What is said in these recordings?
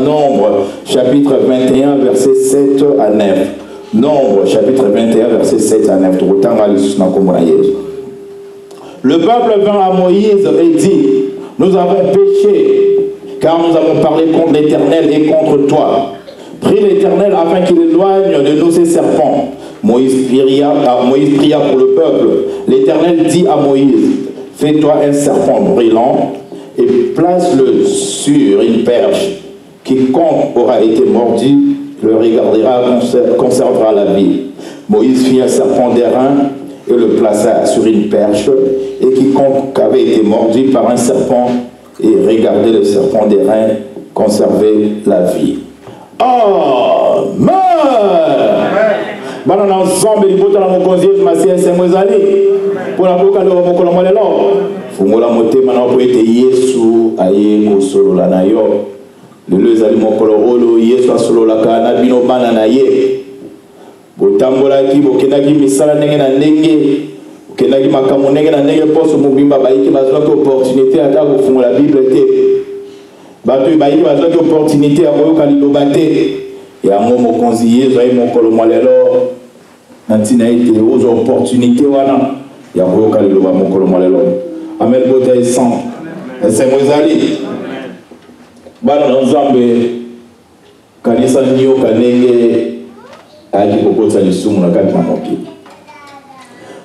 Nombre, chapitre 21, verset 7 à 9. Nombre, chapitre 21, verset 7 à 9. Le peuple vint à Moïse et dit, nous avons péché, car nous avons parlé contre l'Éternel et contre toi. Prie l'Éternel afin qu'il éloigne de nous ces serpents. Moïse pria pour le peuple. L'Éternel dit à Moïse, fais-toi un serpent brûlant et place-le sur une perche. Quiconque aura été mordu le regardera, conservera la vie. Moïse fit un serpent d'airain et le plaça sur une perche, et quiconque avait été mordu par un serpent et regardait le serpent d'airain conservait la vie. Amen. Bana ensemble libota la mokonzi masia semwezali pour la boka lo mokolo molelo fungola motema na po ete Yesu aye ko solo la na yo lelo ezali mokolo olo Yesu asolola kana bino bana na ye botambola ki bokendaki misala ndenge na ndenge bokendaki makambo ndenge na ndenge poso mobimba bayiki bazwa ko opportunité ata ko fungola Bible te bato bayiki bazwa ko opportunité ya koyoka liloba te ya momo konzi Yesu aye mokolo molelo nantina ete aux opportunités wana ya koyoka liloba mokolo molelo amen bota esan esemwezali bana na nzambe kanisa nyo kanenge aji kokota lisumu na kati na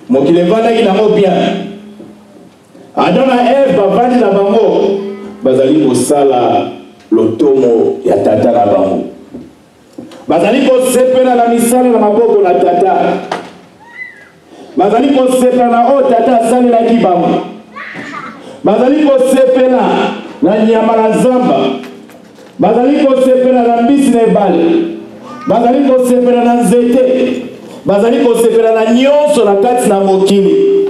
mokili evandaki nango bien Adam na Eve bavandi na bango bazali kosala lotomo ya tata na bango bazali kosepela na misala na maboko na tata bazali kosepela na o tata asalelaki bango bazali kosepela na nyama na zamba bazali kosepela na mbisi na ebale bazali kosepela na nzete bazali kosepela na nyonso na kati na mokili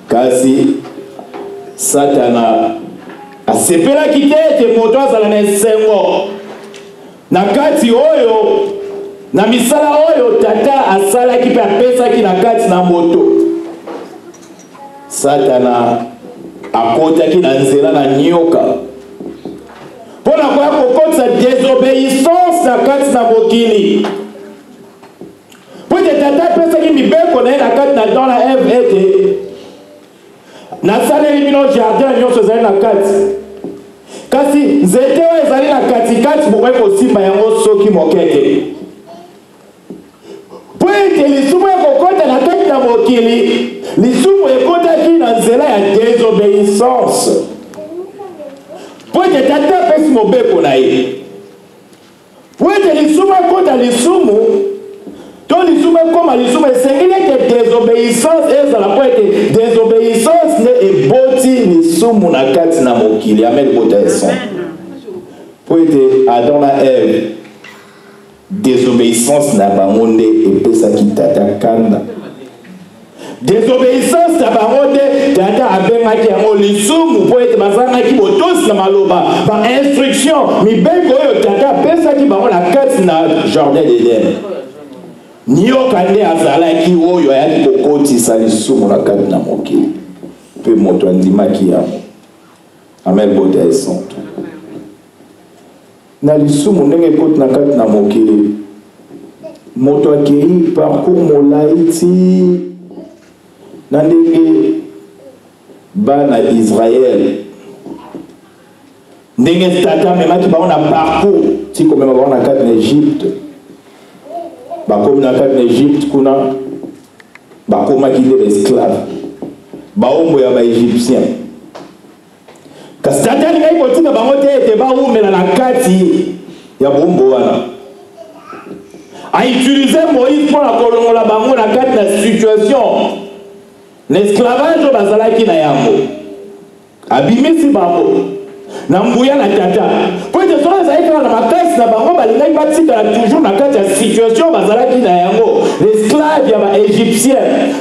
kasi Satana asepelaki te ete moto azala na esengo na kati oyo na misala oyo tata asalaki mpe apesaki na kati na moto. Satana akotaki na nzela na nyoka mpona koya kokotisa désobéissance na kati na mokili po ete tata apesaki mibeko na ye na kati na dans la Eve ete nasaleli bino jardin nyonso ezali na kati kasi nzete oyo ezali na katikati bokoki kosimba yango soki moke te po ete lisumu ekokota na kati na mokili lisumu ekotaki na nzela ya désobéissance po ete tata apesi mobeko na ye po ete lisumu ekota lisumu to lisumu ekoma lisumu esengeli ete désobéissance ezala po ete désobéissance ne eboti lisumu na kati na mokili amen bota eson po ete Adam na Eve désobéissance na bango nde epesaki tata kanda désobéissance na bango nde tata abengaki yango lisumu po ete bazangaki botosi na maloba bainstruction mibeko oyo tata apesaki bango na kati na jardin d'Eden nyoka nde azalaki oyo ayaki kokotisa lisumu na kati na mokili mpe moto andimaki yango amen bota esonto na lisumu ndenge ekoti na kati na mokili moto akei parcours molai ti na ndenge bana Israel ndenge tata amemaki bango na parcours ti komema bango na kati na Egypte bakomi na kati na Egypte kuna bakomaki nde baesclave baombo ya baegyptien kasi tata alingai kotika bango te ete baumela na kati ya bombo wana autilize Moïse mpona kolongola bango na kati na situation na esclavage oyo bazalaki na yango abimisi bango na mbuya na tata po ete soki ezalaki kaka na makasi na bango balingaki batikala toujours na kati ya situation bazalaki na yango l'esclave ya baegyptien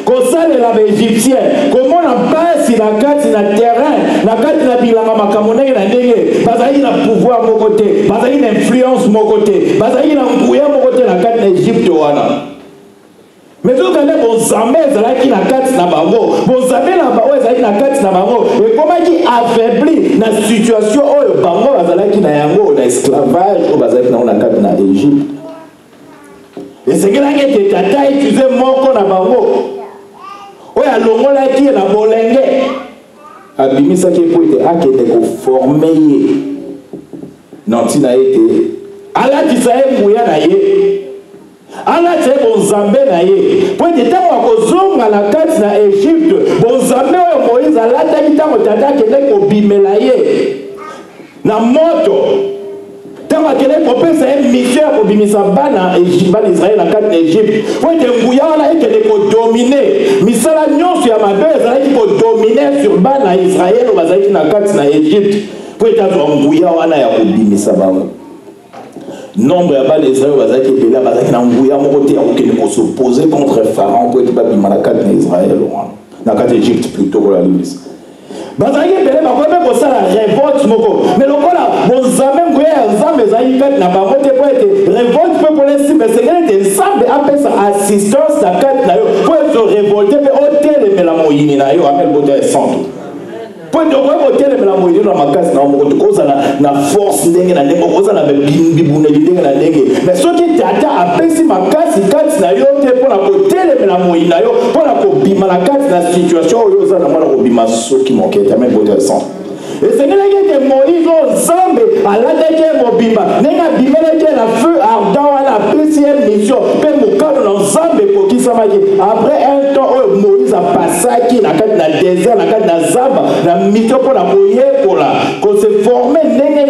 kosalela baegyptien komona mpasi na kati na terrain na kati na bilanga makambo ndenge na ndenge bazalaki na pouvoir moko te bazalaki na influence moko te bazalaki na nguya moko te na kati na Egypte wana Mais donc, bon Zambé, qui na kati na bango, bon Zambé na bango, na kati na bango, et comment qui affaiblit la situation où bango, qui na yango, na esclavage, où na kati na Égypte. Et c'est que là, qui était tata utilisé moko na bango, où ya longo là qui est na bolenge, abimisa qui est pour être akete ko formé, nanti na été, ala qui saye mouya na ye. Allah tient bon Zambé na ye. Pour être temps à kozonga la carte na Égypte, bon Zambé Moïse a la tête temps tata kele ko bimela ye. Na moto. Tant à kele ko pesa une mission ko bimisa bana Égypte, bana Israël la carte d'Égypte. Pour être nguya la kele ko dominer. Misala nyonso ya mabe za ko dominer sur bana Israël ou bazaki na carte na Égypte. Pour être nguya wana ya ko bimisa bana. Nombre de Israël qui là qui s'opposer contre Pharaon pour être Israël Égypte plutôt que la Libye. Bazaki belé ba ko ça la révolte moko mais le kola bon zamem goya zambe zayi kat na ba mote pour être révolte pour les mais c'est que zambe appelle ça assistance na kat na yo pour être révolté mais hôtel mais la moyini na yo amel bote centre. Pour de quoi hôtel mais la moyini na makasi na moko ko ça na force ndenge na ndenge ko ça na bibuna ndenge na ndenge mais ce qui tata appelle si makasi kat na yo te pour la hôtel mais la moyini na yo pour la ko bima la kat na situation yo ça na mala ko bima so qui manque même bote centre. Et c'est que Moïse ensemble à la tête mobimba nenga bimele que la feu ardent à la deuxième mission pe mokano ensemble pour qui ça marche après un temps Moïse a passé qui na désert na zamba la mission pour la moyer pour la qu'on se former nenga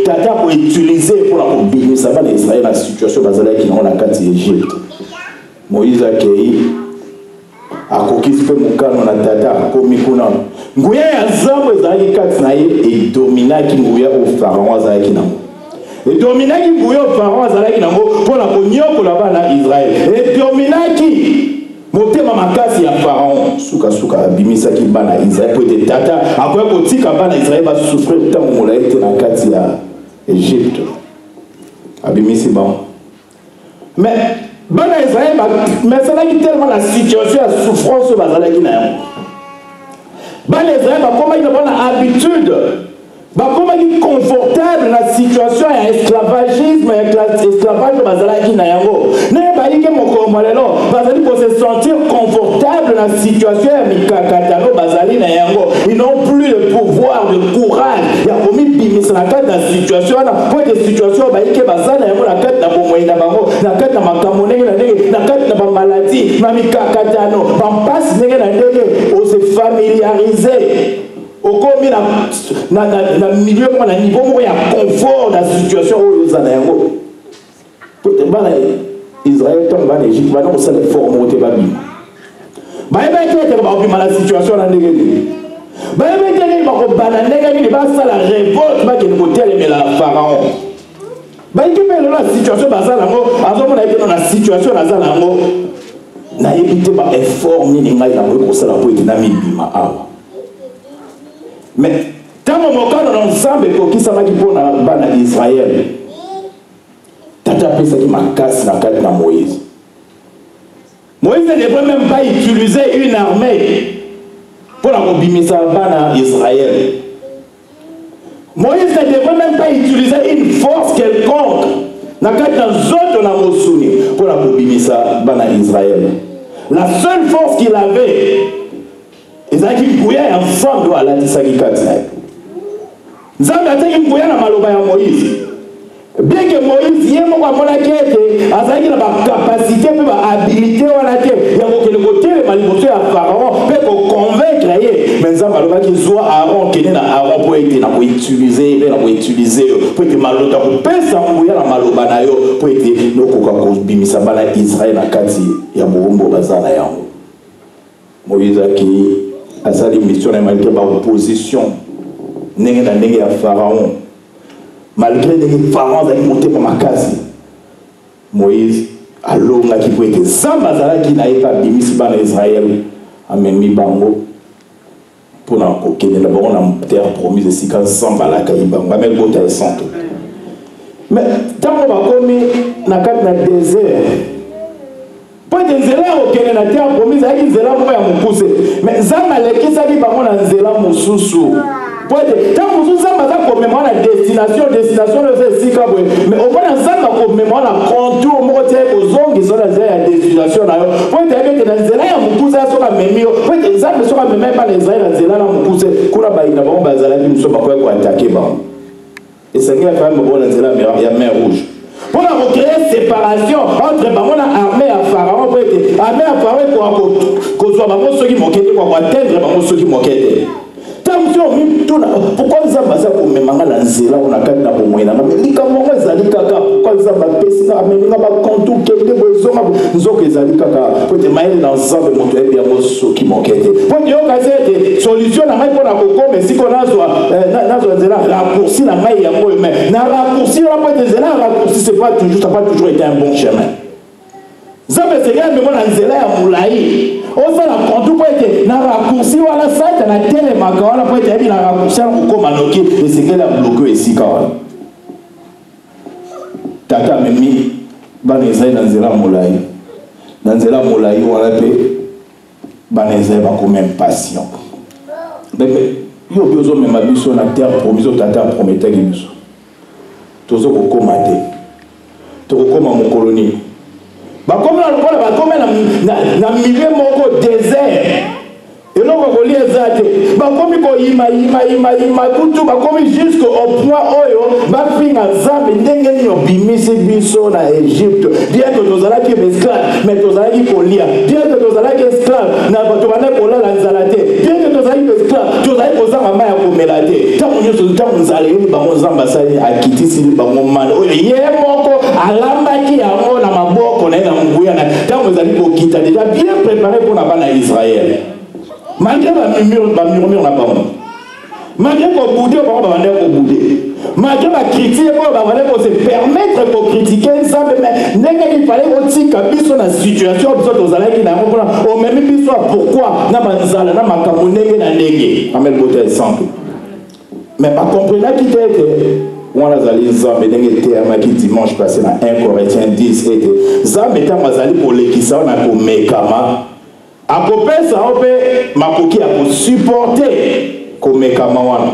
tata pour utiliser pour la bimisa ça va l'Israël la situation bazala qui dans la carte d'Égypte. Moïse a accueilli a kokisi pe mokano na tata komi kuna nguya ya zambo ezalaki kati na ye edominaki nguya o Pharaon azalaki nango edominaki nguya o Pharaon azalaki nango mpona konyokola bana Israel edominaki motema makasi ya Pharaon sukasuka abimisaki bana Israel po ete tata akoya kotika bana Israel basouffrir ntango molai te na kati ya Égypte abimisi bango mais bana Israël mais ça n'a tellement la situation la souffrance bazala qui na bana Israël comment ils ont l'habitude comment ils confortable la situation ya esclavagisme esclavage bazala qui na yango ne ba yike moko malelo bazali pour se sentir confortable la situation ya mikakatano bazali na yango ils n'ont plus le pouvoir de courage ya komi bimisa na kati na situation na pour des situations ba yike bazala yango na kati na bomoi na bango na kati na makambo ndenge na ndenge na kati na ba maladie na mikakatano ba passe ndenge na ndenge on se familiariser au combien na milieu comme na niveau où il y a confort dans la situation où ils en ont pour te bana Israël tombe en Égypte va donc ça les formes où te va bien ba qui était ba bien la situation na ndenge ba qui était ba ko bana ndenge ni ba ça la révolte ba qui côté mais la Pharaon ba qui peut la situation ba ça la mo azomona été dans la situation na za na mo na éviter ba effort ni ngai na ko ça la pour être na mibima awa. Mais tant que mon ensemble pour qui ça va pour bana Israël tata pesa qui m'a casse la carte de Moïse. Moïse ne devrait même pas utiliser une armée pour la bimisa bana Israël. Moïse ne devrait même pas utiliser une force quelconque na carte zoto na mosuni pour la bimisa bana Israël. La seule force qu'il avait ezaki kuya ensemble à la tisakikati nzambe ataki kuya na maloba ya Moïse bien que Moïse yemo kwa mona kete azaki na ba capacité pe ba habilité wala te ya kokele kote maliboso ya Pharaon pe ko convaincre ye mais nzambe aloba ki zo Aaron kene na Aaron pour être na ko utiliser pe na ko utiliser pour être malota ko pesa kuya na maloba na yo pour être nokoka ko bimisa bana Israël na kati ya bombo bazana yango Moïse aki azali mission na malgré ba opposition ndenge na ndenge ya Pharaon malgré ndenge Pharaon azali monté pa makasi Moïse alongaki po ete nzambe azalaki na ye pa bimisi bana Israël amemi bango mpona kokende na bango na terre promise esika nzambe alakaki bango ameli bota esante mais ntango bakomi na kati na désert Pour être nzela okene na terre promise avec nzela moko ya mukuse mais nzambe alekisaki bango na nzela mosusu pour être tant mosusu nzambe aza komema na destination oyo esika boye mais omona nzambe akomema na contour moko te kozongisa na nzela ya destination na yo po ete ayebete na nzela ya mokuse soki amemi yo po ete nzambe soki amema epa na ezali na nzela na mokuse kuna bayina bango bazalaki mosusu bakoya koatake bango esengeli afami bango na nzela ya mer rouge pour recréer séparation entre l'armée à Pharaon pour être armée à Pharaon pour soit bango soki mokete pour atteindre bango soki mokete pourquoi nous avons passé pour me manger dans nzela on a quand même pour moi mais likambo ezali kaka pourquoi nous avons passé na ameninga ba contour kende bozoma nzoko ezali kaka pour te mailler dans nzambe moto ebi yango soki mokete pour yo kaze solution na mai pona kokome siko nazo nzela raccourci na mai yango mais na raccourci la pour te nzela raccourci c'est pas toujours ça pas toujours été un bon chemin nzambe seigneur me mona nzela ya mulai osala contour pour être na raccourci wala sata na telemaka wala pour être na raccourci kokoma noki esengeli ya bloqué esika wana tata memi bana ezali na nzela molai wana mpe bana ezali bakoma impatient bebe yo mpe ozomema biso na terre promise tata aprometaki biso tozokokoma te tokokoma mokolo nini bakome na lokola bakome na milieu moko désert eloko kolia eza te bakomi koyima kutu bakomi jusqu'au point oyo bafinga nzambe ndenge nini obimisi biso na Egypte bien que tozalaki esclave mais tozalaki kolia bien que tozalaki esclave na bato bana kolala nzala te bien que tozalaki esclave tozalaki kozanga mai ya komela te ntango nyonso ntango nzala eyeli bango nzambe asali akitisili bango mana oyo ye moko alambaki yango na maboko na ye na nguya na ntango ezali kokita déjà bien préparé mpona bana ya Israël malgré la murmure na bango malgré koboude bango babandaki koboude malgré bacritique oyo babandaki kose permettre kocritique nzambe mais ndenge il fallait kotika biso na situation biso tozalaki na yango mpona omemi biso ya pourquoi na banzala na makambo ndenge na ndenge amel bote exemple mais bakomprenaki te ete wana azali nzambe ndenge eteyamaki dimanche passé na 1 Corinthiens 10 ete nzambe ntango azali kolekisa na komekama akopesa ope makoki ya kosuporte komekama wana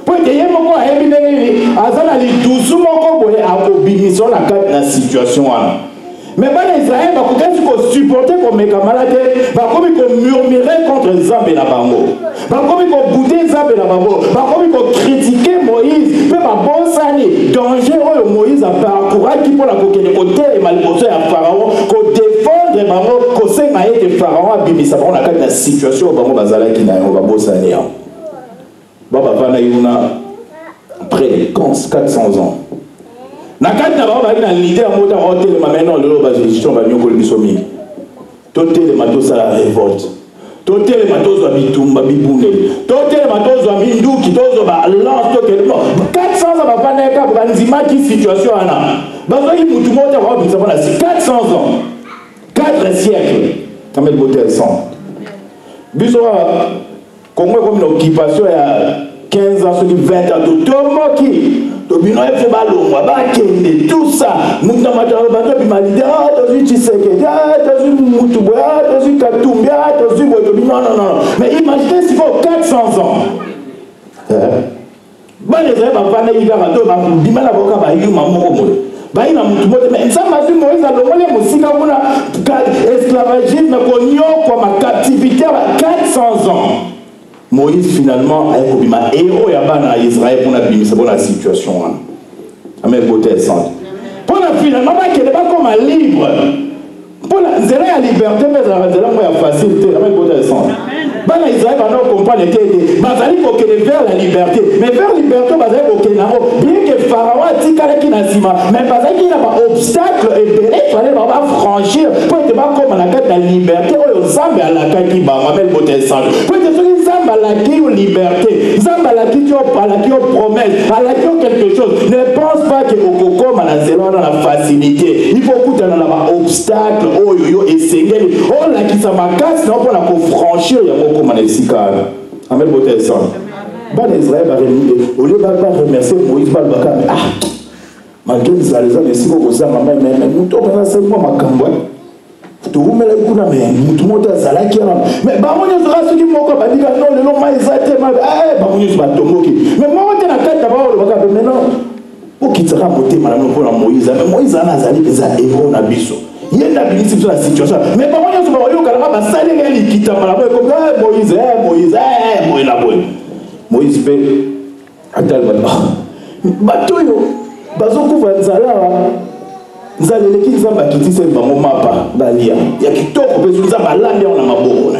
po ete ye moko ayebi ndenge aza na lidusu moko boye akobimisa na kati na situation wana mais bana Israël bakokaki kosuporte komekamala te bakomi komurmure contre nzambe na bango bakomi kobude nzambe na bango bakomi kokritike Moïse mpe babosani danger oyo Moïse aparcouraki mpona kokende kotelema liboso ya Pharaon kodefendre bango kosenga ete Pharaon abimisa bango na kati na situation oyo bango bazalaki na yango babosani yango babavanda yuna près de 400 ans na kati na bango bazalaki na lide ya mota otelema maintenant lelo bagestion banyokoli biso mingi totelema tosala révolte totelema tozwa bitumba bibundeli totelema tozwa minduki tozwa balance totelema 400 ans bavandaka bandimaki situation wana bazwaki mutu mota babimisa mpona 400 ans 4 siècles tameli botel 100 biso Congo comme une occupation il y a 15 ans, 20 ans, tomoki tobino efe balongwa bakende tout ça mutu matalo bato bimalide tozi Tshisekedi tozi Mutubu tozi Katumbi tozi Boyobi non mais imaginez si faut 400 ans bale zay bafana yikaka to bimala boka bayuma moko moyo bayina mutu mote mais nzambe azwi Moïse alongole mosika kuna esclavagisme konyokwa ma captivité 400 ans Moïse finalement a été un héros à Israël pour la situation. Amen. Pour la finalement, il n'est pas comme un livre. Pour la liberté, mais la facilité. Amen. Israël va nous comprendre vers la liberté. Mais vers la liberté, bien que Pharaon a dit qu'il n'a mais parce qu'il y a un obstacle et il fallait franchir pour être comme la carte de la liberté. Zambé à la carte qui va m'amener pour tes sangs. Pour être Zambé à la qui liberté. Zambé à la qui promesse. À la qui quelque chose. Ne pense pas que au Coco, dans la facilité. Il faut que tu aies un obstacle. Oh yo et Seigneur. Oh là qui ça m'a casse. Non pour la franchir. Il y a beaucoup de Sikar. Amen pour tes sangs. Ban Israël va remercier. Au lieu de remercier Moïse, mais malgré les hommes, si vous avez maman, mais nous tombons là seulement ma camboine. tout le monde est là, mais tout le monde est là, mais bah on est là, ceux qui m'ont dit non, le long maïs a été mal, bah on est là, mais moi on est là, d'abord le bagage, mais non, pour qui sera monté madame pour la Moïse, mais Moïse a nazali des héros na biso. Il y a une ministre sur la situation, mais bah on est là, on est là, bah ça les gens qui tapent là, comme Moïse, Moïse fait, attends, bateau yo, bazoku vanzala. Nzale leki nzamba kitise bango mapa balia ya kitoko pezu nzamba landi on na maboko na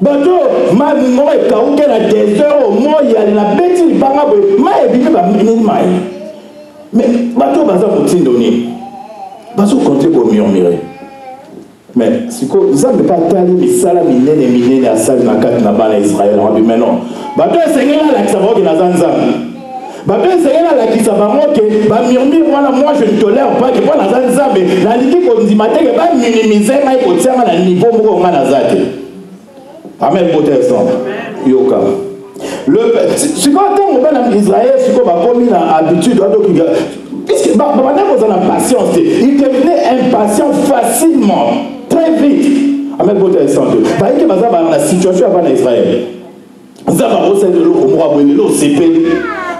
bato ma ngo e kauke na désert mo ya na beti banga bo ma e bibe ba minini mai mais bato baza mutindo ni bazo compter ko murmurer mais siko nzambe pa tali misala minene asali na kati na bana Israël on dit mais non bato esengela la kisabo na zanzambe moi je ne tolère pas que moi la ligue qu'on dit matin que pas minimiser mais pour tirer à niveau où on a nazate. Amen protestant. Yoka. Le ce qu'on entend au ben Israël ce qu'on va commis à habitude puisque bah on a patience il devenait impatient facilement très vite. Amen protestant. Parce que dans la situation avant Israël. Zaba au sein de l'eau comme moi l'eau c'est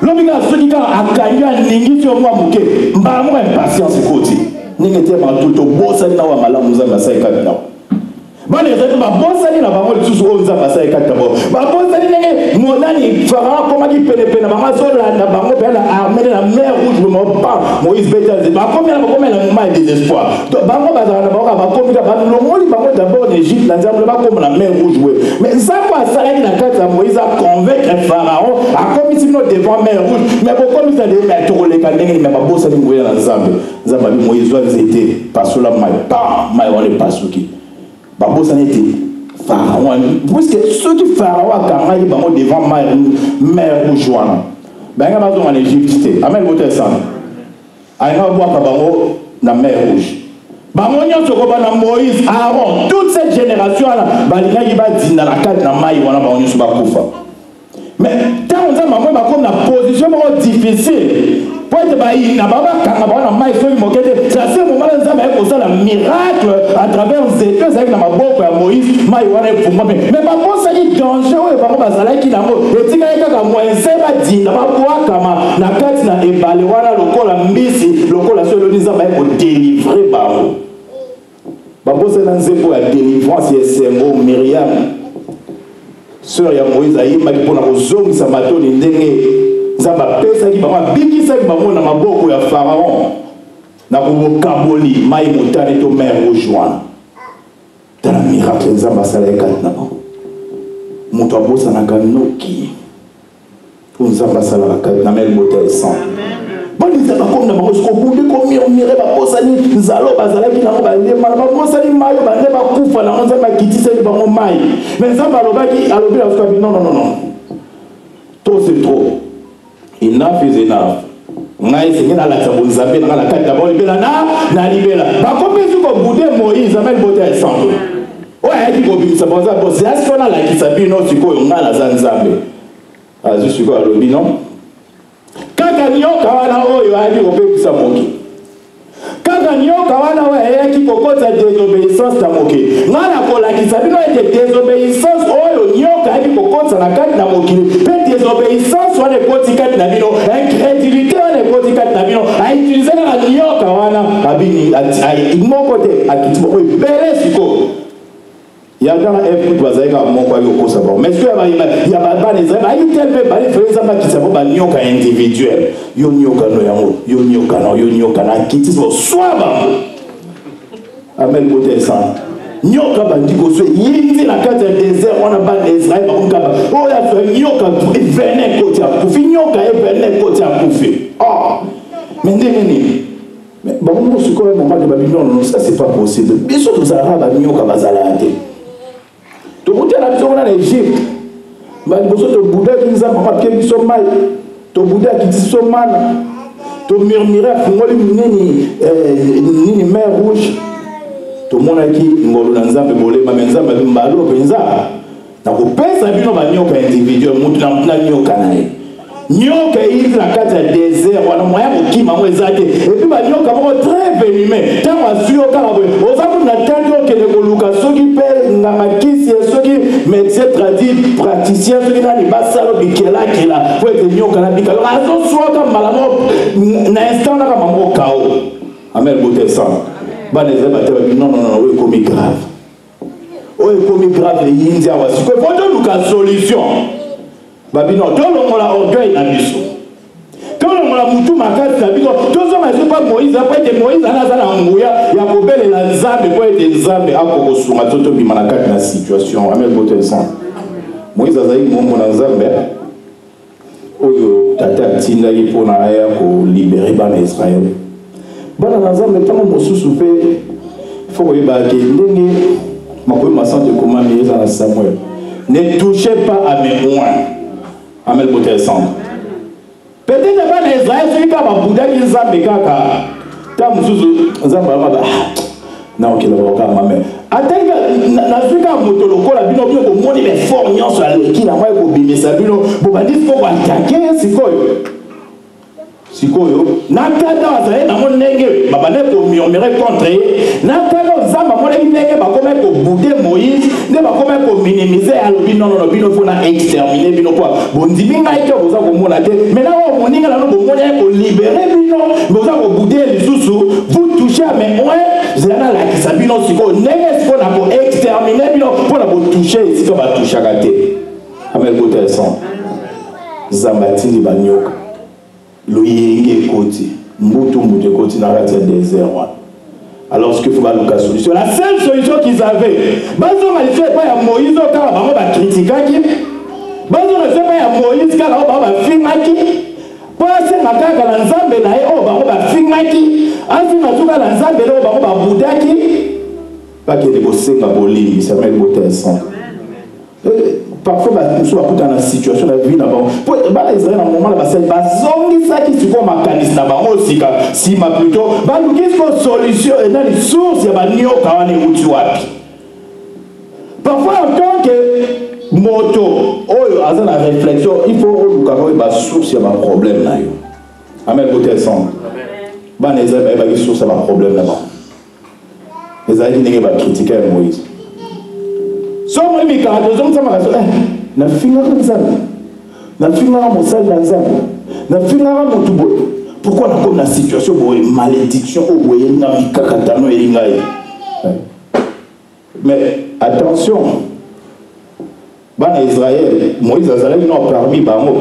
l'homme ceux qui a gagné un ningi sur moi mouké mba moi impatience côté ningi était ma tout au bossa na wa malamu za masai kadina bana zetu ba bossa ni na ba mo tusu o za masai kadina ba bossa ni ningi monani fara koma ki pene ba mazola na ba mo bela armée la mer rouge mo pas Moïse beta ba combien la mai désespoir donc ba mo ba za na ba combien ba lo moli ba mo d'abord en Égypte la nzambe ba comme la mer rouge mais ça quoi ça là na kata Moïse a convaincre pharaon a commis devant mer rouge mais pourquoi nous allons mettre les canets mais pas bossa ni ngoya na nzambe nzambe Moïse doit était parce la mai pas mai on est pas souki ba bossa n'était pharaon puisque ceux qui pharaon a gagné ba devant mer rouge wana ben nga bazo en Égypte amen voter ça aina bois ka bango na mer rouge ba monyo soko ba na Moïse Aaron toute cette génération là ba linga ki ba dinda la carte na mai wana ba onyo ba kufa. Mais quand on a maman comme la position difficile pour être bailli na baba quand on a mai so imokete ça c'est moment là ça va causer un miracle à travers ces deux avec na maboko ya Moïse mai wana efumba mais pas pour ça il danger et pas ba zala ki na mo etika kaka moyense ba dinda ba kwa kama na kati na ebale wana lokola mbisi lokola so lo niza ba ko délivrer ba ba bosse na nzembo ya délivrance et c'est mot Myriam sœur ya Moïse ayimaki mpona kozongisa bato ni ndenge nzambe apesaki bango abikisaki bango na maboko ya pharaon na kobokaboli mai motane to mer rouge wana tala miracle nzambe asalaki kati na bango moto abosanaka noki po nzambe asalaka kati na mer motane sang bonisa bakomi na bango sikobundi komurmure babosani nzalo bazalaki nango balema babosani mayo bande bakufa nango nzambe akitisaki bango mai mais nzambe alobi na sokabi non to c'est trop enough is enough ngai sengi nalakisa bonzambe nanga na kati na bango libela na libela bakomi esi kobude Moïse amel bote ya esango oyo ayaki kobimisa bango nzambe bosi asi mpona alakisa bino sikoyo ngai naza nzambe azwi sikoyo alobi non kaka nyoka wana oyo ayaki kopekisa moki kaka nyoka wana oyo ayaki kokota désobéissance na moki ngai nakolakisa bino ete désobéissance oyo nyoka ayaki kokota na kati na mokili mpe désobéissance wana ekoti kati na bino incrédulité wana ekoti kati na bino autilize kaka nyoka wana abini moko te akiti moko ebele sikoyo yadana effort bazalika moko ayo kosa ba mais ce ya ba les ayi telbe ba les frères zamba kisabo ba nyoka individuel yo nyoka no yango yo nyoka na kiti so swaba amen bote ça nyoka ba ndiko so yindi na kati ya désert wana ba Israël ba kumkaba o ya so nyoka venez côté à kufi nyoka venez côté à kufi mais ndeni mais ba mo siko moment de Babylone non ça c'est pas possible biso to za ba nyoka bazalate to buta na biso na Egypte ba biso to buda kinza papa ke biso mai to buda kitiso mana to murmurer fungoli nini mer rouge to mona ki ngolo na nzambe bolema nzambe mbalo penza na kopesa bino ba nyoka individuel mutu na nyoka nae nyoka il na kati ya désert wana moya kokima mo ezate et puis ba nyoka moko très venimeux tant asio kala boye ozaku na tandi okende koluka soki pe na makisi soki médecin traduit praticien soki nani basalo bikela po ete nyoka na bika azo soka malamo na instant na kama mo kao amen bote ça ba les abattre non oui comme grave oui comme grave yinzi awasi ko foto luka solution babino tolo la orgueil na biso tolo la mutu makasi na biso tozo mazo pa Moïse après que Moïse anaza na nguya ya kobele la nzambe po ete nzambe akoko sunga toto bima na kati na situation amen bote sang Moïse azali mongo na nzambe oyo tata tinda yipo na aya ko libérer bana Israël bana na nzambe tango mosusu pe faut yeba ke ndenge makoy masante comment mieza na Samuel ne touchez pas à mes oins. Amen, beauté sang. Peut-être pas les Israël, ceux qui ont Bouddha qui ont Bekaka. Tant que Zamba, non, qui n'a pas maman. Attends, na suka motoloko la bino bino ko moni les forts nyonso la qui na moi ko bimisa bino bo ba dis ko attaquer sikoyo nakata azali na monenge babane ko murmurer contre nakata zamba monenge ndenge ba koma ko bouder Moïse ne ba koma ko minimiser alobi non bino fona exterminer bino quoi bondimi ngai ko boza ko mona te mais là on moninga na bo mona ko libérer bino boza ko bouder les sous vous touchez mais ouais zana la ki sabino siko ndenge siko na ko exterminer bino pour la bo toucher siko ba toucher kate amen bote son zambatini banyoka loyenge koti mbutu koti na kati ya désert wana. Alors ce qu'il faut voir la solution, la seule solution qu'ils avaient bazo malifie pas ya Moïse kala bango ba critiquaki bazo ne fait pas ya Moïse kala bango ba fingaki pase makaka na nzambe na ye o bango ba fingaki asi na tuka na nzambe lo bango ba budaki pas que les bosenga bolimi ça met boter sang. Parfois, nous sommes dans la situation de la vie. Pour les Israéliens, à un moment, ils ont ça qui se fait un mécanisme. Si ma plutôt, nous avons une solution et dans les sources, il y a des parfois, en tant que moto, dans la réflexion, il faut que une source, il y a un problème. Amen, côté sang. Les Israéliens, il y a une source, il y a un problème là-bas. Les Israéliens, ils critiquent Moïse. So moi mi ka dozo mtama ka so na finga nzambe na finga mosali na nzambe na finga motubo pourquoi na comme na situation boye malédiction o boye na mikakatano elingai mais attention bana Israël Moïse azali no parmi bango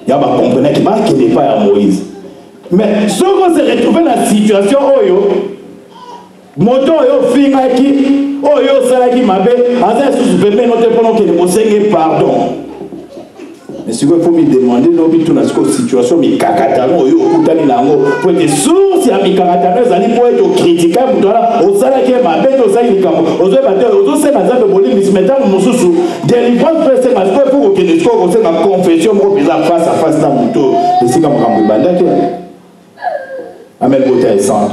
ya ba comprendre que ba qu'il n'est pas à Moïse mais ce qu'on se retrouve dans la situation oyo moto yo finga ki oyo salaki mabe aza sous pembe note pendant que le conseiller pardon mais ce qu'il faut me demander no bitu na situation mi kakatano oyo okutani nango pour être source ya mi kakatano ezali pour être critiquer mutala osalaki mabe to sali likambo ozo bato ozo se na zabe boli mismeta mususu délivrance presse parce que pour que les corps c'est la confession mo bisa face à face na muto esika makambo bandaki amen bote et sang.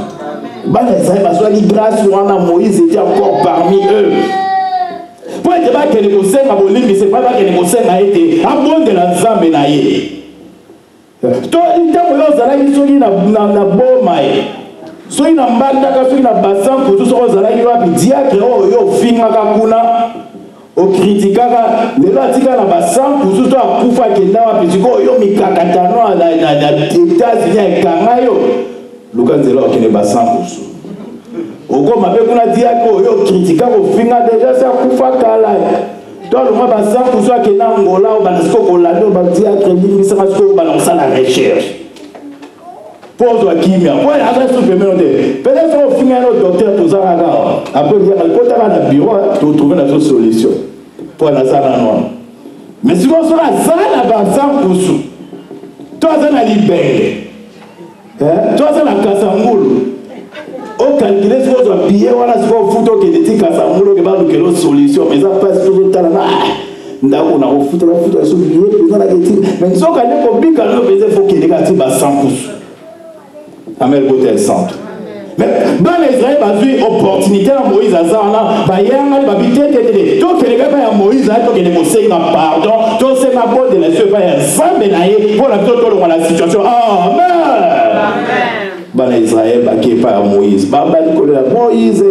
Grâce à Moïse était encore parmi eux. Pour être là que les conseils à Bolivie, c'est pas là que les conseils a été abondé dans la Zambie. Donc, il y a des gens qui ont na bomai. So ina mbanda so ina bassan ko so zalaki wa diacre yo finga kakuna o kritikaka lelo atika na bassan ko so akufa kenda wa pitiko yo mikakatano na États-Unis ekanga yo lukanzela okene bassan ko so oko mabe kuna diacre yo kritika ko finga déjà ça akufa kala donc le moi bassan ko so akena ngola o banasiko ko lado ba diacre ni misaka ko balancer la recherche. Pose à qui mais après avec ce premier peut-être on finit un docteur tout ça après dire quand tu as un bureau tu trouves une solution pour la salle noire mais si on sera ça là-bas 100% toi ça n'a libéré toi ça la Kasamboul au calculer ce qu'on doit payer voilà ce qu'on fout que des Kasamboul que va nous quelle solution mais ça passe tout le temps là ndako na fout la solution mais si on gagne pour bien quand on faisait faut qu'il y ait 100%. Amen, beauté est centre. Mais dans Israël, il y a une opportunité à Moïse à ça. Il y a une opportunité. Donc, il y a Moïse à pardon. Donc, c'est ma bonne de la suite. Il y a pour la situation. Amen. Dans Israël, il y a Moïse. Moïse.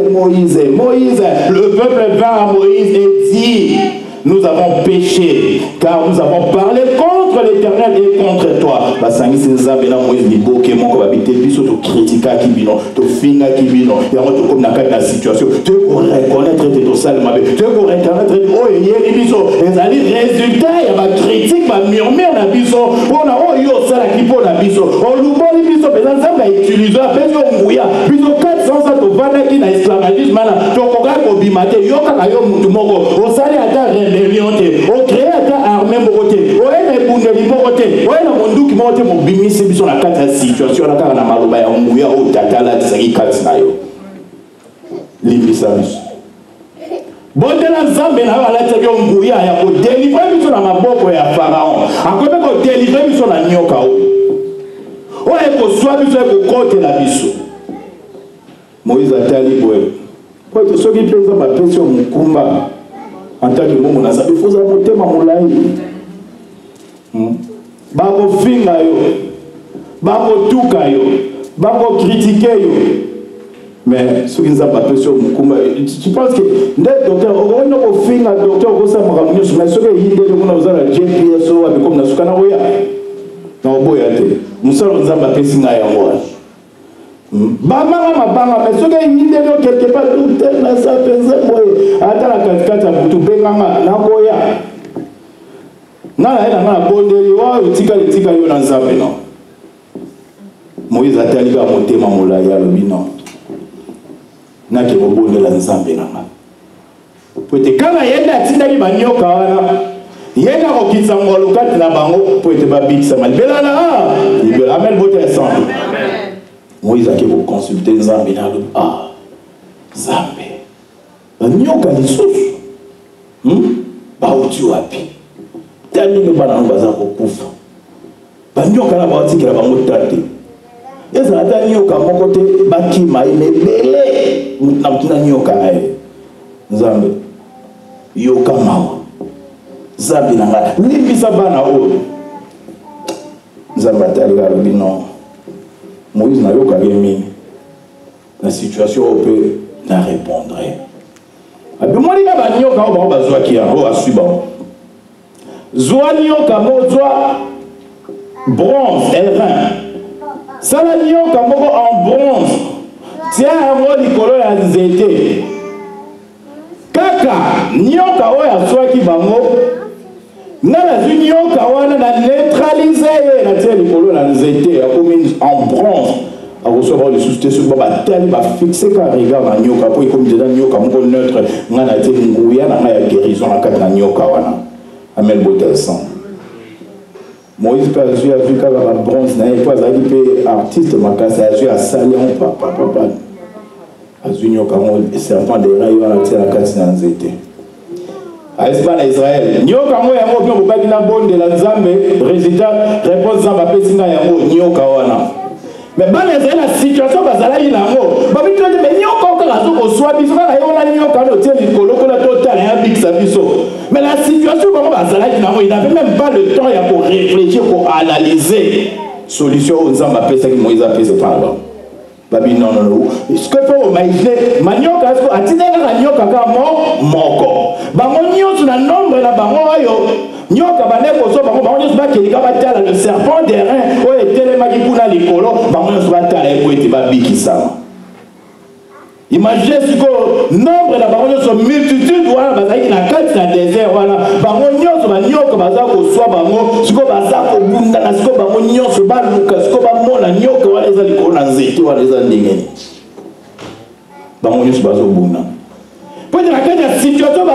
Le peuple vint à Moïse et dit: nous avons péché, car nous avons parlé contre l'Éternel et contre toi. Basangi Sinza Bena Moïse Nibo, qui est mon cohabité, puis surtout critiquer qui bino, te finga qui bino, et on te comme la situation, te reconnaître tes salles, te reconnaître, oh, il y a des bisous, et ça dit résultat, il y a ma critique, ma murmure, la bisou, on a, oh, yo, ça, la kipo, la bisou, on l'oublie, les bisous, mais ça va utiliser, après, on mouilla, bisou, 400 ans, tu vas qui n'a esclavagisme, tu vas au bimate, yo, kakayo, moutumoko, au salaire, à on crée une armée mokote on est bundeli mokote on est na monduki mokote mo bimisi biso na kati ya situation na kaka na maloba ya nguya o tatala tsaki kati na yo limbisa biso bondela nzambe na wala tsaki nguya ya ko délivrer biso na maboko ya Pharaon akobe ko délivrer biso na nyoka o e ko swa biso e ko kote la biso Moïse atali boye ko to soki penza ba pension mukumba en tant que mon asa il faut monter ma molai bako finga yo bako tuka yo bako critiquer yo mais ce qui nous a pas fait sur mukumba tu penses que le docteur on a ko finga docteur ko sa maramunyo mais ce que il est on a usana GPS o abi comme na sukana oya na oboya te musalo nzamba pesi na ya ngwa Bama, mais ce que il est quelque part tout na sa penza boye ata la katikata butu benganga na koya na bondeli wa utika yo na nzambe no Moïse atali ba motema molai ya lobino na ke bondela nzambe nanga pote kala yenda tindaki banyoka wana yenda kokitsa ngolo kati na bango pote babikisa malbela na libela amel bote santo Moïse a consulté Nzambe na le Nzambe banyoka lisusu bauti wapi tani ne bana baza kokufa banyoka na batikela bango tate eza ata nyoka moko te bakima imebele na mutuna nyoka naye Nzambe yoka mawa Nzambe na ngala limbisa bana o Nzambe atali ga lobino Moïse n'a eu qu'à gagner. La situation peut la répondre. Mais moi, il y a un nyoka au bas zoa qui a un suba. Zoa nyoka mo zoa bronze et rein. Ça la nyoka mo en bronze. Tiens un mot d'icolo à zété. Kaka nyoka o ya soa qui bango. Nana nyoka wana na neutraliser na tia l'icolo à zété en bronze. A recevoir le soutien sur Baba Tali va fixer quand regard na nyoka pour comme déjà nyoka mon neutre ngana te nguya na ya guérison na kata nyoka wana amel botel sang Moïse peut agir avec la bronze na pas aller artiste makasa agir à salion papa azui nyoka mon serpent de rayo na tia la kata na nzete a Espagne Israël nyoka mo ya mo bien bobaki na bonde la nzambe résultat réponse nzamba pesinga ya mo nyoka wana. Mais dans la situation, mais la situation, il n'avait même pas le temps pour réfléchir, pour analyser. Solution aux hommes appellent ça qui Moïse appelle ce temps-là. Babi non. Ce que faut imaginer, manioka a tiré la nyoka comme moko. Bamonio sur la nombre la bamoyo. Nyoka baneko so bamonio sur la kelika batala le serpent des reins. O etele makikuna likolo. Bamonio sur la tala eko ete babi kisama. Imaginez ce que nombre la bamonio sur multitude voilà bazaki na kati na désert voilà. Bamonio sur la nyoka bazako soit bango. Ce que bazako bunda na ce que bamonio sur baluka ce que bamona nyoka voilà les likolo na nzete voilà les ndengeni. Bamonio sur bazo bunda. Pour la situation,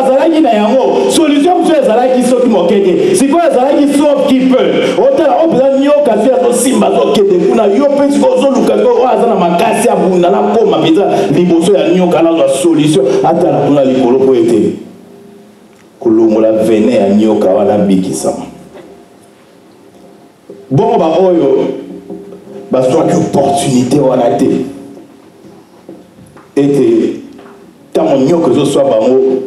solution pour les salariés qui sont moqués. Si quoi les salariés qui sont qui peut, autant on peut dire que c'est un simba qui est on a eu peu de choses au cas où on a ma casse à bout dans la pomme à pizza, liboso ya nyo kana la solution ata la tuna likolo po ete. Kolongo la vené à nyo kawana bikisa. Bon ba oyo ba soit opportunité on a été. était tant mon que ce soit bango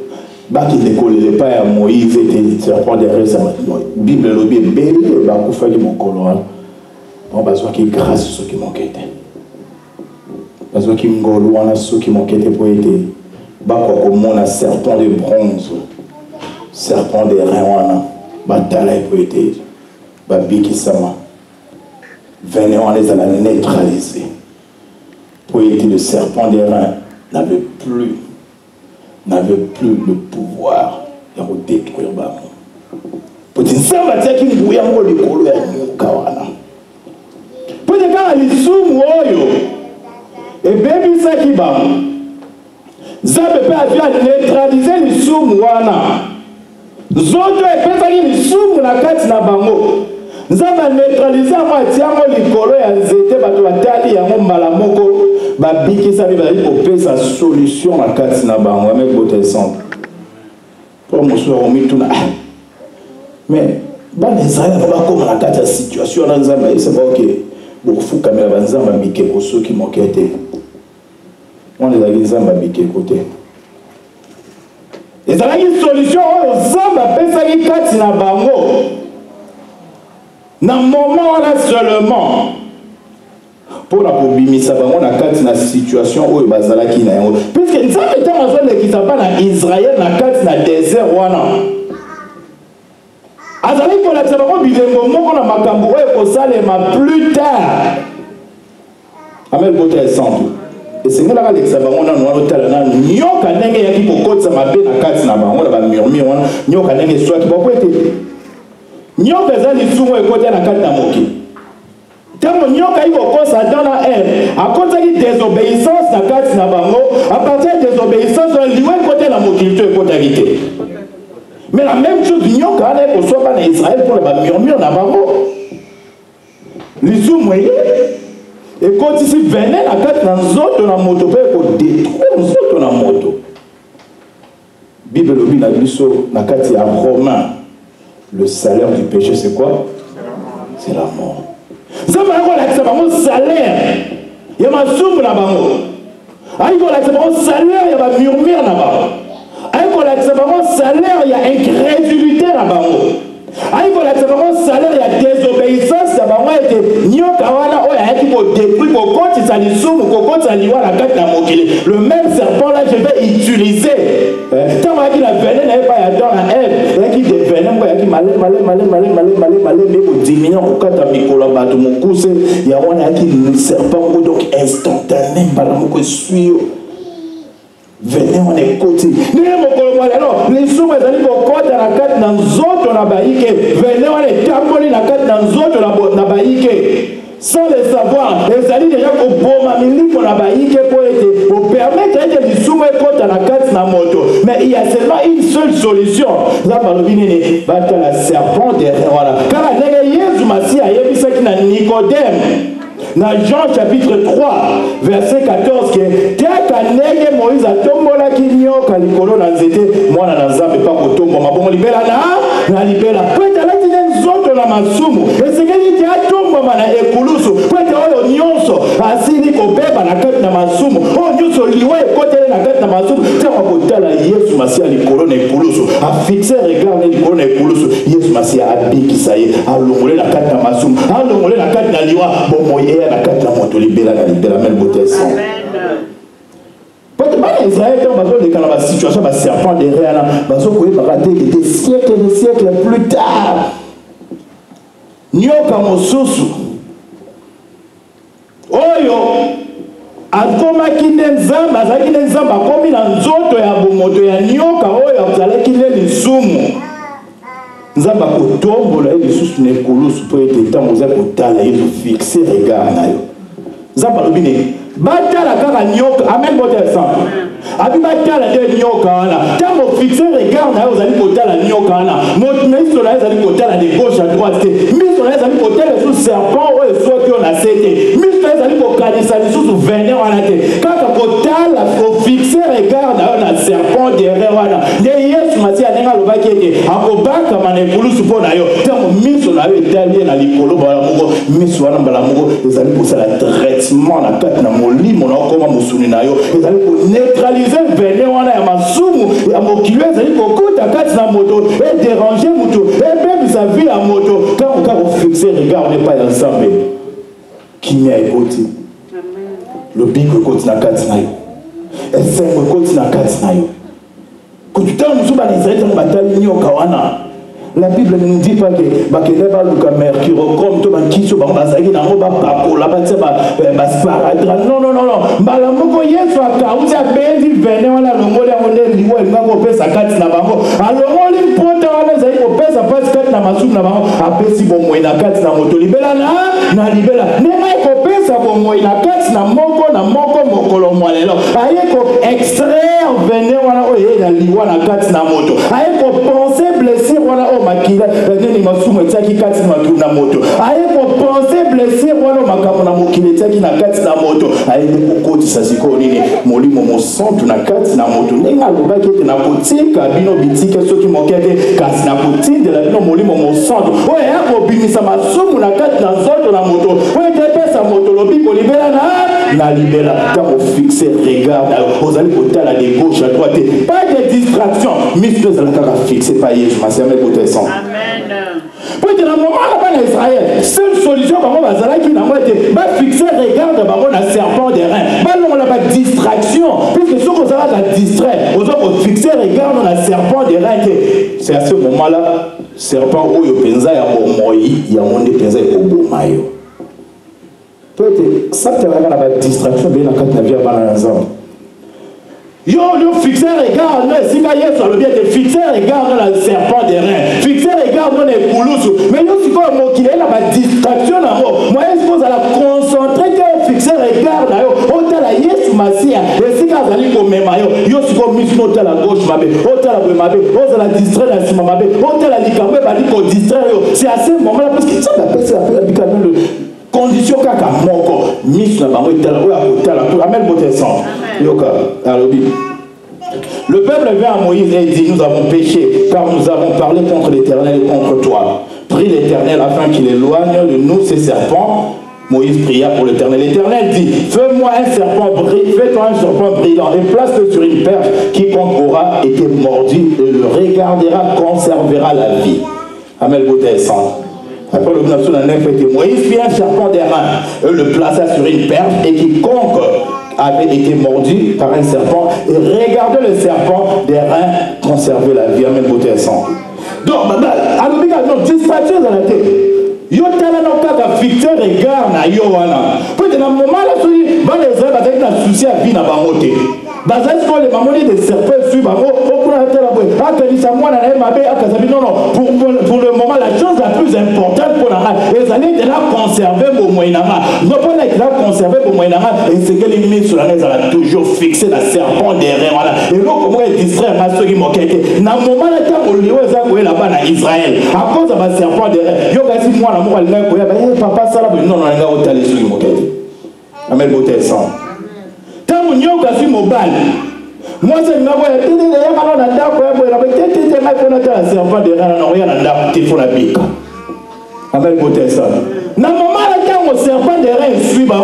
baki décoller pas à Moïse était serpent derrière sa Bible lobby belé ba ko fali mon colon on va voir qui grâce ceux qui manquaient parce que qui ngolo wana ceux qui manquaient pour être ba ko comme on a serpent de bronze serpent de rein wana batala pour être ba biki sama venez on les a neutralisé pour être le serpent des reins n'avait plus le pouvoir de détruire Bamou. Pour dire ça, va dire qu'il y a un peu de colo et un kawana. Pour dire qu'il y a des sous-moyo et baby ça qui va. Ça peut pas neutraliser les sous-moana. Zoto et peut-être les sous-moana quand na bango. Ça va neutraliser à moitié les colo et un zété bato batali ya malamoko. Babiki ça va pour sa solution à Katina Bango avec votre centre. Pour moi, je suis tout là. Mais les Israéliens ne vont pas comme la carte situation dans Zamba, c'est pas ok. Beaucoup fou caméra dans Zamba Miké pour ceux qui m'ont quitté. On les a dit Zamba Miké côté. Et ça a une solution Zamba pesa qui Katina Bango. Dans le moment là seulement. Pour la bimisa on a quatre na situation où bazala qui na yango puisque nous avons été en zone qui s'appelle en Israël na quatre na désert wana azali ko la tsaba bilengo moko na makambo oyo ko salema plus tard amel côté centre et c'est ngala ka lekisa bango na noa otala na nyoka ndenge yaki kokotsa mabe na quatre na bango na ba murmure wana nyoka ndenge soit ko ete nyoka zali sumo ekote na quatre na moki. Quand on a eu dans la haine, à cause de désobéissance, à partir de désobéissance, on a dit côté la mobilité et côté. Mais la même chose, il y a un soit pas en Israël pour le murmure dans Bango. Les sous-moyens, et quand ici venait la carte dans autres dans moto pour détruire les autres dans moto. Bible le dit la carte à Romain. Le salaire du péché, c'est quoi? C'est la mort. Ça va avoir un salaire. Il y a ma soupe là-bas. Il y a un salaire, il y a un murmure là-bas. Il y a un salaire, il y a incrédulité là-bas. Il y a un salaire, il y a désobéissance là-bas. Il y a le même serpent là, je vais utiliser. Tant que la veine n'est pas dans la haine, il y a qui devenait, il y a qui serpent donc instantané par la suivre. Venez, on est côté. Les sous, les amis, on compte la carte dans autres, on a baïké. Venez, on est tambolé la carte dans autres, on a baïké. Sans le savoir, les amis déjà au bon mamili pour la baïké pour permettre que les sous compte la carte dans moto. Mais il y a seulement une seule solution. Là, par le bini, battre la serpent derrière. Voilà. Car la Jésus Massi a eu ça qui n'a Nicodème. Dans Jean chapitre 3, verset 14, que Moïse a tombé la kinyo, kalikolo na nzete, moi na nzambe pas kotombo, mabongo libela na libela. Peut-être là tu n'es autre na masumu. Et c'est que tu as tombé na ekulusu. Peut-être oyo nyonso asili ko beba na kati na masumu. O nyonso liwa ekote na kati na masumu. Tama kotala Yesu Masia likolo na ekulusu. A fixer regard na likolo na ekulusu. Yesu Masia abikisa ye, alongole na kati na masumu. Alongole na kati na liwa bomoye na kati na moto libela na libela même boteso. Les Israéliens ont dans la situation de serpent derrière, ils ont des siècles et des siècles plus tard. Nyoka mosusu. Oyo. Akoma kine nzamba, azaki ne nzamba komi na nzoto ya bomoto ya nyoka oyo azalaki ne lisumu. Nzamba kotombola lisusu ne kulusu po ete tango za kotala yezo fixe regard na yo. Nzamba lobine batala kaka nyoka amen bote sang. Abi batala de nyoka wana. Tango fixe regard na yo zali kotala nyoka wana. Moto na zali kotala de gauche à droite. Miso na zali kotala sous serpent oyo soki on a cédé. Miso na zali kokanisa lisusu venin wana te. Kaka kotala ko fixe regard na yo na serpent derrière wana. De Yesu Masia nenga lobaki ete akobaka mane kulusu po na yo. Tango miso na yo etali na likolo bala moko miso wana bala moko ezali pour ça la traitement na kati na molimo na okoma musuni na yo ezali pour neutraliser venin wana ya masumu ya mokili ezali kokota kati na moto et déranger moto et même sa vie à moto quand on va fixer regard n'est pas ensemble qui n'y a écouté le big côté na kati na yo et c'est le côté na kati na yo quand tu t'en musuba na Israël dans batali nyoka wana. La Bible ne nous dit pas que bakendeba luka mercurochrome to bakiso ba bazaki na roba papola batse ba sparadra non non non non mbala moko Yesu akauza bendi vene wana longole ngone liwo ngako pesa kati na bango alongoli mpota wana zai ko pesa pasi kati na masumu na bango apesi bomwe na kati na moto libela na libela nema ko pesa bomwe na kati na moko mokolo mwalelo aye ko extraire vene wana oye na liwa na kati na moto aye ko penser blesser wana makila nini masumu etaki kati na moto aye ko penser blesser wana makambo na mokili etaki na kati na moto aye kokotisa sikoyo nini molimo mosantu na kati na moto ndenge alobaki ete na kotika bino bitike soki mokete kasi na kotindela bino molimo mosantu oyo eya kobimisa masumu na kati na nzoto na moto oyo etepesa moto lobi kolibela na libela ntango fixe regard na yo ozali kotala de gauche à droite pas de distraction miso ezala kaka fixe pa yesu masiame kote amen. Peut-être dans le moment là-bas en Israël, seule solution par rapport à Zalaki n'a pas été fixer regard de baron à serpent des reins. Bah non, on n'a pas de distraction. Puisque ce qu'on s'arrête à distraire, on doit fixer regard dans la serpent des reins. C'est à ce moment-là, serpent où il pensa à Bomoï, il y a un des pensa à Bomayo. Peut-être ça te regarde la distraction bien dans la vie à Banazan. Yo fixer regard non si ka Yesu alobi ete fixer regard dans le serpent des reins fixer regard dans les kulusu mais yo siko mokili na ba distraction na mo moi est-ce que la concentrer que fixer regard na yo otala Yesu Masia esika azali ko mema yo siko misino otala gauche mabe otala boye mabe ozala distraire na sima mabe otala likambo bali ko distraire yo c'est à ce moment là parce que ça appelle ça le condition kaka moko mis na bango itala oya kotala pour amel botesant yoka alobi le peuple vient à Moïse et dit nous avons péché car nous avons parlé contre l'Éternel et contre toi prie l'Éternel afin qu'il éloigne de nous ces serpents. Moïse pria pour l'Éternel. L'Éternel dit fais-moi un serpent fais-toi un serpent brillant et place-le sur une perche. Quiconque aura été mordu et le regardera conservera la vie. Amel botesant. Après le nation d'un était Moïse fit un serpent d'airain, le plaça sur une perche et quiconque avait été mordu par un serpent et regardait le serpent d'airain conserver la vie. Amen, beauté et sang. Donc, à l'obligation, distraction dans la tête. Yo tala no kaka fixer regard na yo wana. Peut-être dans le moment là, bah les hommes avec la souci à vie na bangote. Dans ce qu'on les mamoni des serpents sur bango, on prend la tête à boire. Ah que ça moi na mabe ah que ça non non. Pour le moment la chose la plus importante pour la les années de la conserver au moyenama. Non pas la conserver au moyenama et c'est que les mis sur la neige elle a toujours fixé la serpent derrière voilà. Et donc comment elle distrait ma soeur qui moquette. Dans le moment là quand on lui a ça là-bas en Israël à cause de la serpent derrière. Yo kasi moi la moi là quoi papa ça là non non nga otali sur moquette. Amen beauté sang. Tant nyoka si mobile moi c'est une voix et il y a un anda quoi pour la petite était mal pour la serpent derrière non rien anda il faut la bique. Amen beauté sang. Na moment là quand on serpent derrière suit ba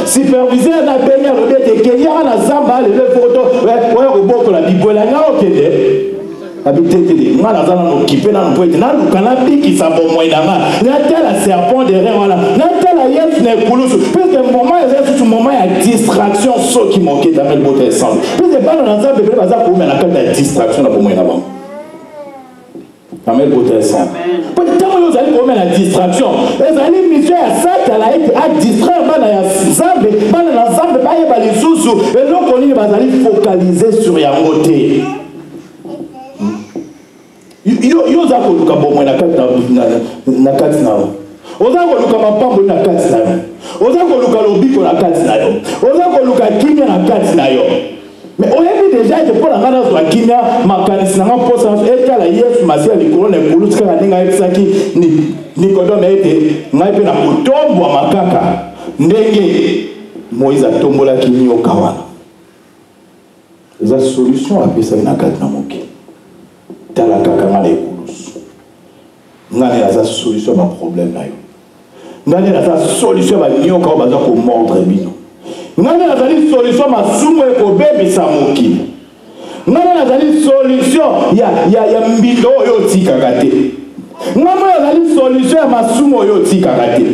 superviseur na benya le bête que y a na zamba le photo ouais au bord de la bible là nga okende habité moi la zana no kipe na no na lukana biki sa bo moi na na tela serpent derrière voilà na tela yes na kulusu parce que moment est ce moment ya distraction so qui manquait d'amel beauté ensemble parce que bana na za bébé baza ko mena ka da distraction na bo moi na ba amel beauté ensemble parce que tant vous allez ko mena distraction les allez mission ya ça la été à distraire bana ya zambe bana na zambe ba yeba les sous et donc on y bazali focaliser sur ya côté. Yo za koluka bomwe na kati na kati na oza koluka mapambo na kati na yo oza koluka lobiko na kati na yo oza koluka kimia na kati na yo mais oyebi déjà ete mpo na ngai nazwa kimia makanisi na nga mposa etala Yesu Masia likolo na ekulusi kaka ndenge ayebisaki Nikodome ete ngai mpe na kotombwa makaka ndenge Moïse atombolaki nyoka wana eza solution apesaki na kati na mokili tala kaka nga na ekulusu ngane la solution à problème là yo ngane la solution ba nyoka ba za ko mordre bino ngane la solution ma sumo ko bebe samoki ngane la solution ya mbindo yo tika kate ngamo la solution ya masumo yo tika kate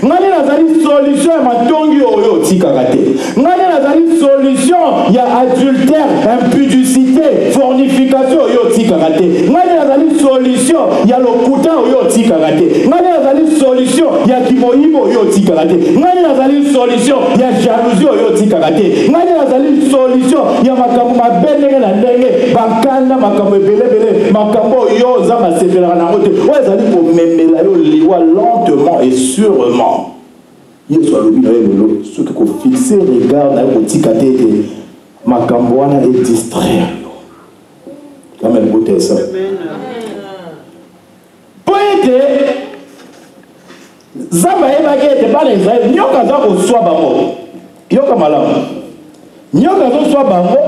ngane la solution ya matongi yo tika kate ngane la solution ya adultère impudicité fornication yo tika kate ngane la solution ya lokuta yo tika kate ngane la solution ya kimoyimo yo tika kate ngane la solution ya jalousie yo tika kate ngane la solution ya makambo mabene na ndenge bakanda makambo ebele makambo yo za masepela na route ouais ça dit pour memela yo liwa lentement et sûrement yesu alobi na ye ce que ko fixer regard na ko tikate te makambo wana et distraire comme elle bote ça poete zamba ebagete bana Israël nyoka za ko swa bango yoka malamu nyoka zo swa bango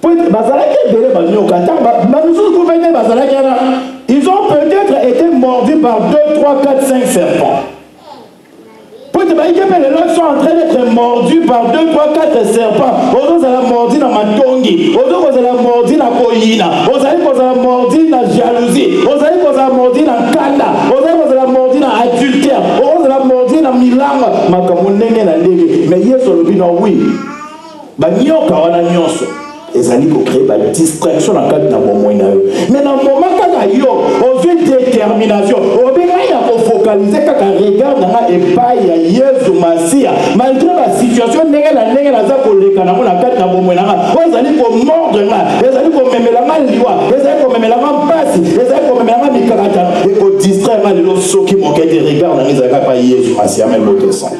poete bazalaki ebele banyoka ta bamususu kouvene bazalaki na ils ont peut-être été mordus par 2, 3, 4, 5 serpents. Les gens sont en train d'être mordus par 2, 3, 4 serpents. Aujourd'hui, on a mordu dans ma tongi. Aujourd'hui, on a mordu dans Koyina. Aujourd'hui, on a mordu dans jalousie. Aujourd'hui, on a mordu dans Kanda. Aujourd'hui, on a mordu dans adultère. Aujourd'hui, on a mordu dans Milanga. Mais hier, sur le bino, oui. Banyoka wana nyonso. Ezali ko créer ba distraction dans cadre na bomwena yo. Mais dans moment kaka yo, on veut détermination. On veut ya ko focaliser kaka regard na epai ya Yesu Masia. Malgré la situation ndenge na za ko leka na mona cadre na bomwena. Ezali ko mordre nga, ezali ko memela nga liwa, ezali ko memela nga pasi, ezali ko memela nga mikarata et ko distraire nga le soki mokete regard na ngeza kaka Yesu Masia même l'autre sang.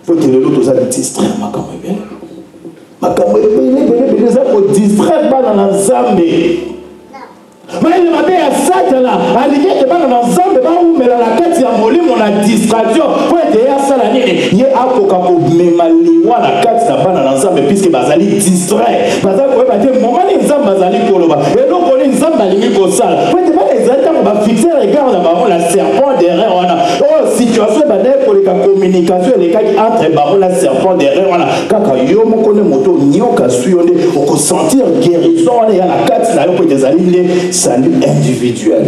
Faut que l'autre ça distraire ma comme bien. Makambo ebele za ko distraire bana na Nzambe. Mais mabe ya Satana alingi bana na Nzambe ba umela la kati ya molimo na distraction po ete ya sala nini ye akoka ko mema liwa na kati na bana na Nzambe puisque bazali distraire bazali ko ba te moment ni Nzambe bazali koloba et donc on Nzambe alingi ko sala po ete ba ezata ko ba fixer regard na ba la serpent derrière wana oh situation ba na ko leka communication leka entre ba la serpent derrière wana kaka yo moko ne moto nyoka suyonde ko sentir guérison ya la kati na yo po ezali ne salut individuel.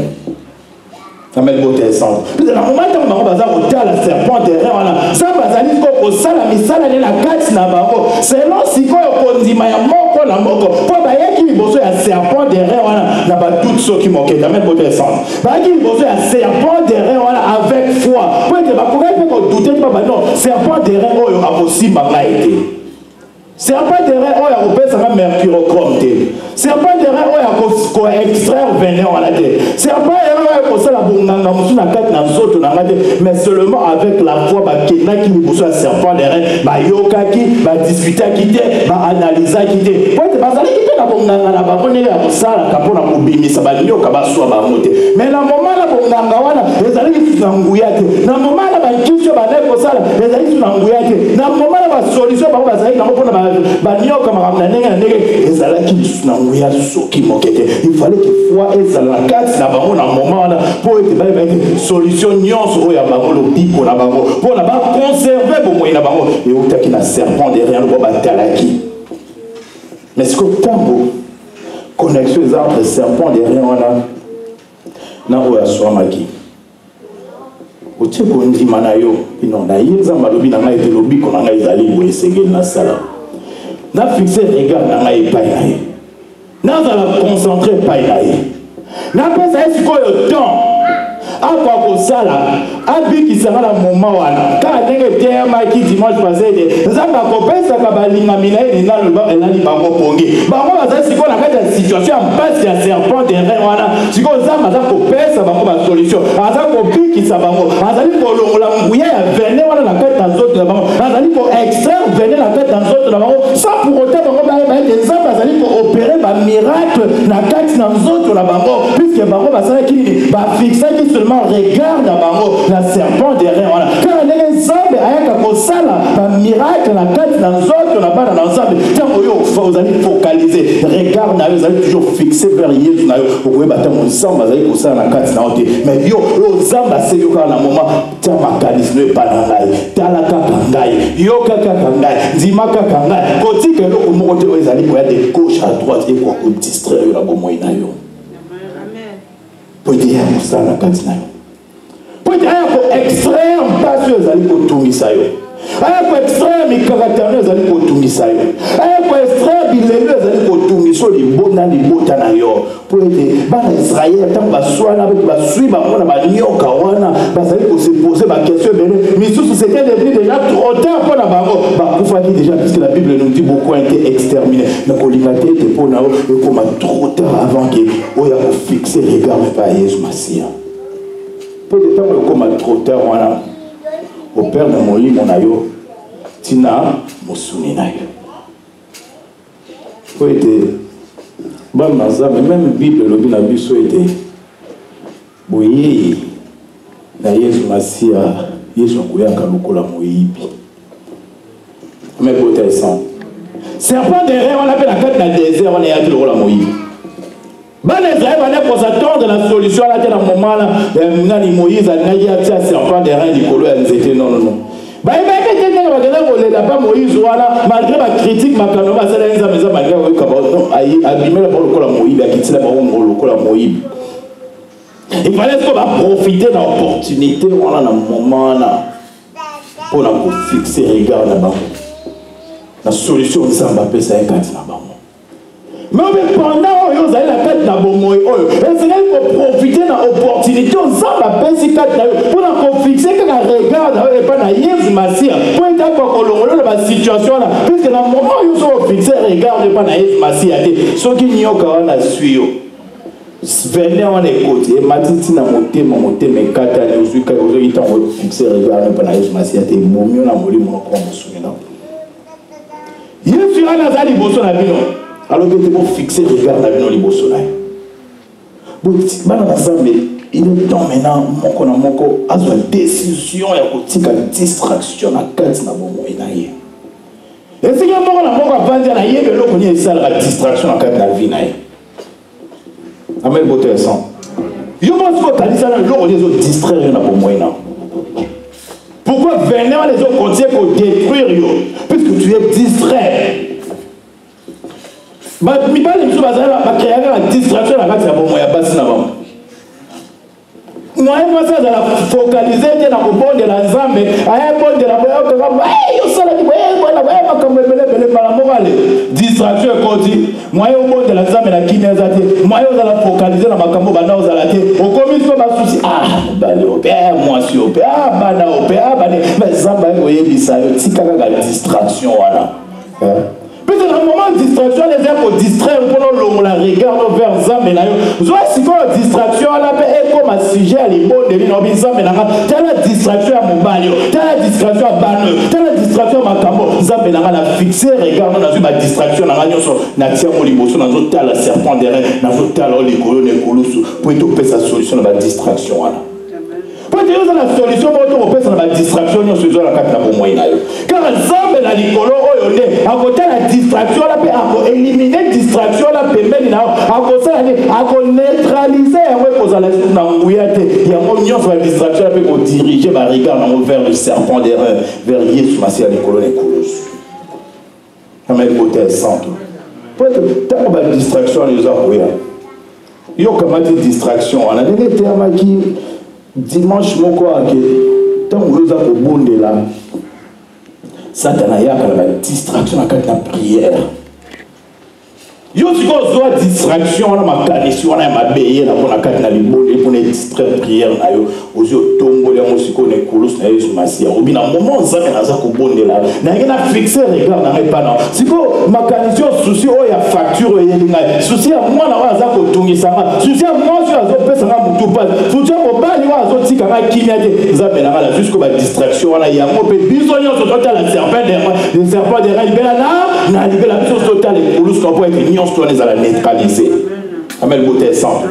Ça met le beau descendre. Puis dans le moment où on va à la serpent derrière, ça va aller au sala, mais ça la carte na baro. Selon si quoi on dit mais moko na moko. Pour bailler qui besoin à serpent derrière, n'a pas tout ce qui manquait. Ça met le beau descendre. Bailler qui besoin à serpent derrière, avec foi. Pour être pas pour douter pas non. Serpent derrière, oh il a possible à été. Serpent derrière, oh il a ça va mercurochrome. Serpent derrière, oh il a extraire venin à la tête. Serpent derrière, oh il a mais seulement avec la foi, qui nous besoin de serpent derrière, yoka qui, discuter qui te, analyser qui te. Pour être basé qui te na bonganga na babone ya musala kapona kubimisa banyoka baswa bamote. Mais na moment la bonganga wana, ezali kisanguyate. Na moment la bankisho baneko sala, ezali kisanguyate. Na moment la solution ba bazali na kopona banyoka makamna nenge ezali kisanguyate soki mokete. Il fallait que foi ezala na kati na bango na moment wana pour être solution nyonso oya bango lo pico na bango pour na ba conserver bo moina bango et otaki na serpent derrière le batalaki. Mais ce que tambo connexion entre serpent derrière wana na oya swamaki otie ko ndima na yo ino na yeza malobi na ngai lobi ko na ngai zali bo esengeli na sala na fixer regard na ngai pa ye na za la concentrer pa ye na pesa esikoyo temps apa kosala abikisanga na moment wana ka ndenge teyamaki dimanche passé de nzambe akopesaka balingami na ye nina loba elali bango pongi bango bazali sikoyo na kati ya situation ya mpasi ya serpent derrière wana sikoyo nzambe aza kopesa bango basolution aza kobikisa bango azali kolongola nguya ya vene wana na kati na nzoto na bango azali koextraire vene na kati na nzoto na bango sans pour autant bango bayeba nzambe azali koopere bamiracle na kati na nzoto na bango puisque bango basalaki nini bafixaki seulement regarde à bango la serpent derrière voilà car les hommes ayaka kosala ba miracle na kati na nzoto on a pas dans ensemble, vous allez focaliser, regard, vous allez toujours fixer vers Jésus. Vous pouvez battre mon sang, vous allez pousser la carte. Mais yo, Zamba, c'est yo quand un moment, tiens ma calice, ne pas dans l'ail, t'as la cacangaï, yo cacangaï, Zima cacangaï, quand tu que l'eau, vous allez pouvoir de gauche à droite et quoi, vous distraire la bonne moyenne. Pour dire ça la carte. Pour dire extraire, pas sûr, vous allez pour tout ça. Pour extraire mes caractères, vous allez pour tout ça. Pour extraire les lieux, vous allez pour tout ça. Les bons dans les bons dans pour aider Israël, tant que soit là, suivre ma nyoka, vous allez se poser ma question. Mais c'était devenu déjà trop tard pour la barre. Déjà, puisque la Bible nous dit beaucoup a été exterminé. Donc, on l'a été pour nous, et comme trop tard avant que on a fixé les gars, mais pas Jésus Massia. Pour le temps, comme trop tard, on a au père de mon lit, mon ayo, Tina, mon souni nayo. Faut être bon, mais même la Bible, le Bible était oui, na Jésus Massia, Jésus Kouyaka Lokola Moïbi. Mais pour tel sang. Serpent derrière, on appelle la carte dans le désert, on est à Lokola Moïbi. Ben les Israël pour s'attendre la solution là, à un moment là, Moïse a dit à serpent derrière Nicolo, elles étaient non. Bah il va être pas Moïse voilà, malgré ma critique, ma canoma, c'est la maison malgré que abîmer la Lokola Moïbi, à quitter la Lokola Moïbi. Il fallait qu'on va profiter de l'opportunité voilà, dans le moment là, pour fixer regard là-bas. La solution de ça, on va appeler ça un carte là-bas. Mais pendant que vous avez la tête dans le monde, il faut profiter de l'opportunité. On s'en va appeler ces carte pour fixer que le regard n'est pas dans Jésus Massia. Pour être dans la situation là, puisque dans le moment où vous avez fixé le regard n'est pas dans Jésus Massia, ceux qui n'y ont qu'à suivre. Venez en écoute, et Matiti n'a monté, mais quand vous avez fixé le regard n'est pas dans Jésus Massia, c'est mon mieux dans mon lit, mon corps, mon souvenir. Jésus a la zali bosso na bino. Alors que tu peux fixer le regard dans le liboso. Bon, il est temps maintenant, mon a une décision, il y a une distraction dans la carte. Et si il y a une distraction dans la carte de la vie. Amen, beauté et sang. Il y a une distraction dans la vie. Pourquoi venir les autres continuer pour détruire, puisque tu es distrait? Mais il va créer une distraction dans la carte de la vie. Moi, je vais focaliser dans le bon de la Zambie, à un bon de la distraction continue. Moi, au bon de la Zambie, la Kinésate, moi, je vais focaliser dans ma cambo, bana aux alatés. Au commission, ma souci, ah, bana au père, moi, je suis au père, bana au père, bana, mais Zambie, vous voyez, ça, c'est quand même la distraction, voilà. Puis dans le moment de distraction, les gens pour distraire, pour la regarder vers Zambé. Vous voyez, si vous avez une distraction, comme un sujet à l'épaule de l'île, tu as la distraction à mon bagnot, tu as la distraction à Baneux, tu as la distraction à Macambo. Zambé n'a pas fixé, regarde, on a vu ma distraction, on a tiré mon liboso, on a vu la serpent derrière, on a vu les colons, pour trouver sa solution à la distraction. Pour dire que la solution, on peut faire la distraction, on se dit la carte de moyen. Car Zambé n'a les colons, à côté de la distraction, on peut éliminer la distraction, on peut mettre à côté de neutraliser, il y a une distraction, on peut diriger ma regard vers le serpent d'erreur, vers Jésus, Massia, les colons et colosses. On met le côté centre. Pour être tant de distraction, les gens, il y a comment dire distraction. On a des termes qui. Dimanche, mon quoi, tant que vous avez au bon de là, Satan a la distraction à la prière. Yo tu dois distraction on a ma canisse on a ma béie là pour la carte na libonde pour les distraire prière na yo ozo tombo les musiko ne kolos na Yesu Massia ou bien moment ça na za ko bonde là na ngena fixer regard na pas non siko ma canisse souci o ya facture yelinga souci ya mwana wa za ko tungisa souci ya mwana zo azo pesa na mutu pas souci mo bali wa azo tika na kimia de za bena la jusqu'au ba distraction on a ya mo pe bisonyo so total la serpent de reine bela na libela biso total et kolos ko pour être toi les allons neutraliser. Amen, beauté simple.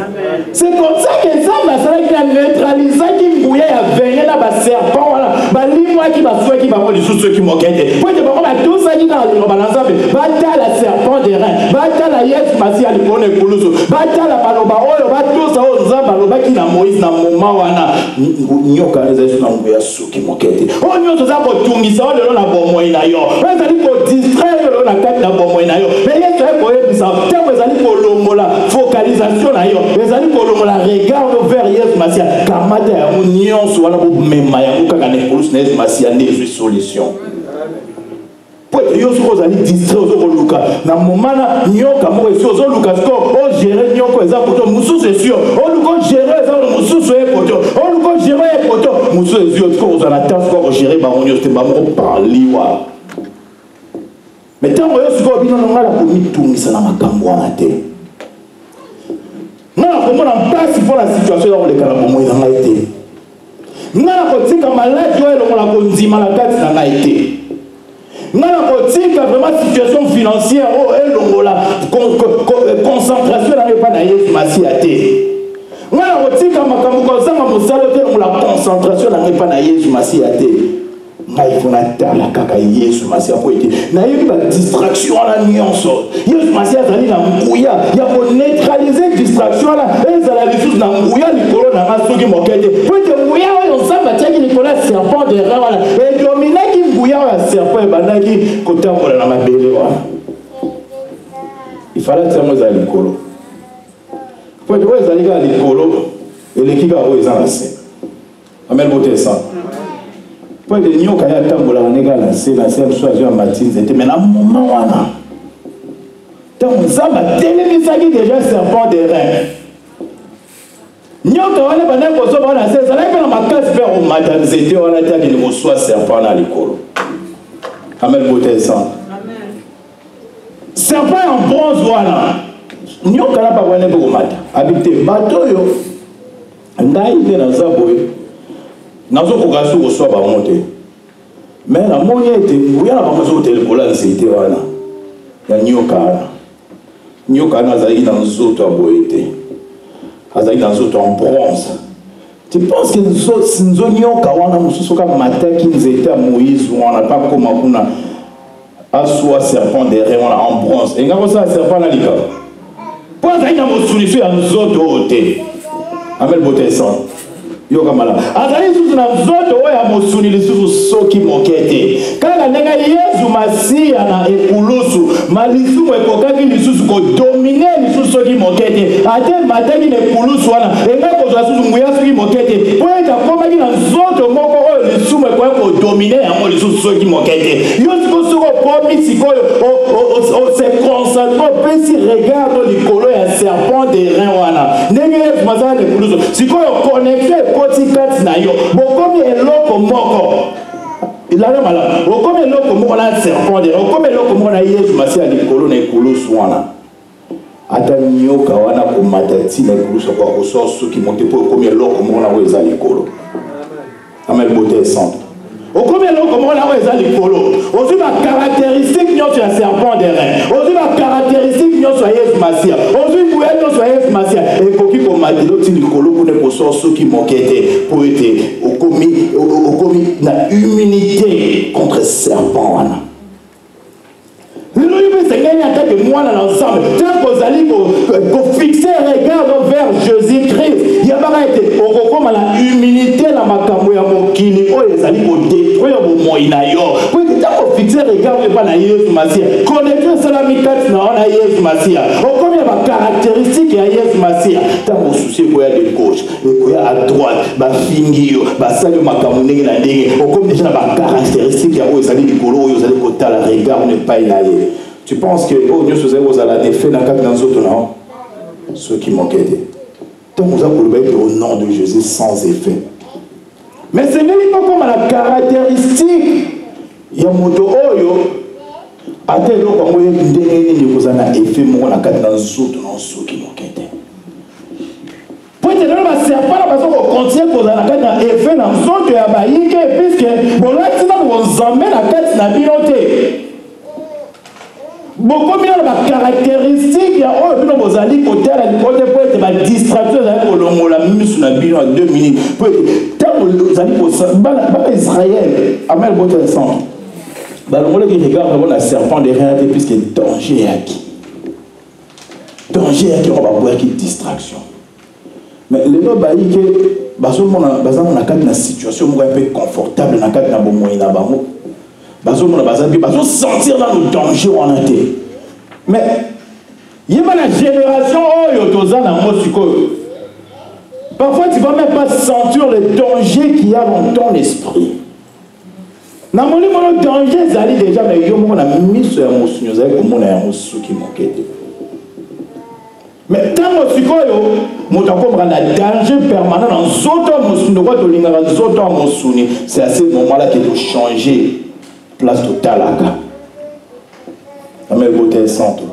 C'est comme ça que ça va neutraliser qui bouillait à venir dans le serpent. Voilà. Bah, lui, qui va souhaiter qui va voir les sous ceux qui moquent. Pour te voir tout ça qui dans le balançable. Bata la serpent des reins. Bata la yes masi à l'icône kuluso. Bata la baloba oyo. Bata tout ça aux hommes baloba qui na Moïse na moment wana. Nyoka les gens na mouya sous qui moquent. Oh nyoka ça pour tungisa on le na bon moyen na yo. Mais ça dit pour distraire le na carte na bon moyen na yo. Mais il y a pour eux ça. Tant que ça dit pour l'homola focalisation na yo. Mais ça dit pour l'homola regarde vers yes masi. Kamata ya union soit là pour même maya pour kaka ne plus nes masi a des solutions. Pour yo so ozali distraire zo luka na moment na nyoka mo eso zo luka ko o gérer nyoko eza poto musu c'est sûr o luko gérer eza musu so e poto o luko gérer e poto musu ezio ko ozala temps ko gérer ba onyo te ba mo parliwa. Mais tant que vous avez dit que na makambo wana te. Nana komona mpasi pour la situation dans le kala momo na été. Nana kotika maladi oyo longola konzima la kati na été. Nana kotika vraiment situation financière o elongola concentration na pas na Yesu Masia te. Nana kotika makambo kozanga mosalo te longola concentration na pas na Yesu Masia te. Il faut la kaka Yesu Masia pour être na eu la distraction la nuance Yesu Masia zali na mkuya ya pour neutraliser distraction là et ça la ressource na mkuya likolo na masoki mokete pour te mkuya on samba tiki Nicolas serpent de rara et dominer qui mkuya ya serpent bandaki kotambola na mabele wana il fallait que ça zali likolo pour te voir zali ka likolo et l'équipe a oezanse amen bote ça. Pour les gens qui ont tambola la seule chose à Martine, c'était mais à un moment wana. Donc ça va téléviser qui déjà serpent des reins. Nyoka wale bana ko so bana c'est ça là que ma casse faire au matin c'était on a dit qu'il reçoit serpent dans l'école. Amen beauté ça. Amen. Serpent en bronze voilà. Nyoka là pas wale ko matin. Habité bateau yo. Ndai ite na zaboy. Nazo kogasu reçoit ba monter. Mais la moyen était nguya na bamozo telekola c'était wana. Ya nyoka. Nyoka na zaï dans zoto aboyete. Azaï dans zoto en bronze. Tu penses que nous nyoka wana mususu ka mataki nzete à Moïse wana pas comme kuna aswa serpent derrière wana en bronze. Et ngako ça serpent na lika. Pour azaï na mosunisu ya zoto ote. Amel bote ça. Yokamala azali susu na zoto oya mosuni lisusu soki mokete kala nenga Yesu Masia na ekulusu malisumu ekokaki lisusu ko dominer lisusu soki mokete ate mataki na ekulusu wana enga kozwa susu nguya soki mokete poeta komaki na zoto moko oyo lisumu ko dominer yango lisusu soki mokete yo siko soko pomi sikoyo o se concentre pesi regarde likolo ya serpent de rein wana ndenge Yesu Masia na ekulusu sikoyo connecter koti na yo bokomi eloko moko ilala mala bokomi eloko moko na serpent de bokomi eloko moko na Yesu Masia likolo na ekolo swana ata nyoka wana ko matati na ekolo so ko soso ki monte po bokomi eloko moko na weza likolo amen beauté sainte bokomi eloko moko na weza likolo ozi ba caractéristique nyonso ya serpent de rein ozi ba caractéristique nyonso ya Yesu Masia ozi buya nyonso ya Yesu Masia ekoki ko matilo ti likolo pour ne soso qui mokete pour être okomi na immunité contre serpent wana. Nous Seigneur attaque moi dans l'ensemble. Tant que vous allez fixer regard vers Jésus-Christ, il y a pas été au la humilité la makambo ya mokili o ezali ko détruire bo moina yo. Pour que tant que fixer regard vers na Yesu Masia, connecter cela mikati na Yesu Masia. Au combien ba caractéristique ya Yesu Masia. Tant que souci ko ya de gauche et ko ya à droite, ba fingio, ba sali makambo ndenge na ndenge. Au combien déjà ba caractéristique ya o ezali likolo o ezali ko tala regard ne pas inaye. Tu penses que oh Dieu se vous allez des faits dans quatre dans autres non ceux qui manquent aidé. Donc nous avons le au nom de Jésus sans effet. Mais c'est même pas comme la caractéristique. Il y a moto oyo ate lo kwa moyo ndenge ni kozana effet mo na quatre dans autres non ceux qui manquent aidé. Pour te donner ma serpent parce qu'on continue kozana quatre dans effet dans autres ya baïke puisque bon là tu vas vous emmener la tête na binoté. Beaucoup mieux la caractéristique ya oyo bino bozali côté la côté pour être ma distraction za ko longola misu na bino minutes, 2 minutes. Tant que vous allez pour ça, Israël, Amel Botel Centre. Le qui regarde la serpent derrière, puisque danger est acquis. Danger est acquis, on va voir qui distraction. Mais les gens disent que on a une situation un peu confortable, on a un bon moyen là-bas. On va sentir dans le danger où on était. Mais il y a une génération où parfois tu ne vas même pas sentir le danger qu'il y a dans ton esprit. Dans mon danger, c'est déjà, mais il y a mis sur un moussou, vous avez comme on a un moussou qui manquait. Mais tant que tu as un danger permanent dans autres moussou, c'est à ce moment-là qu'il faut changer place totale. Ça m'a beauté centre.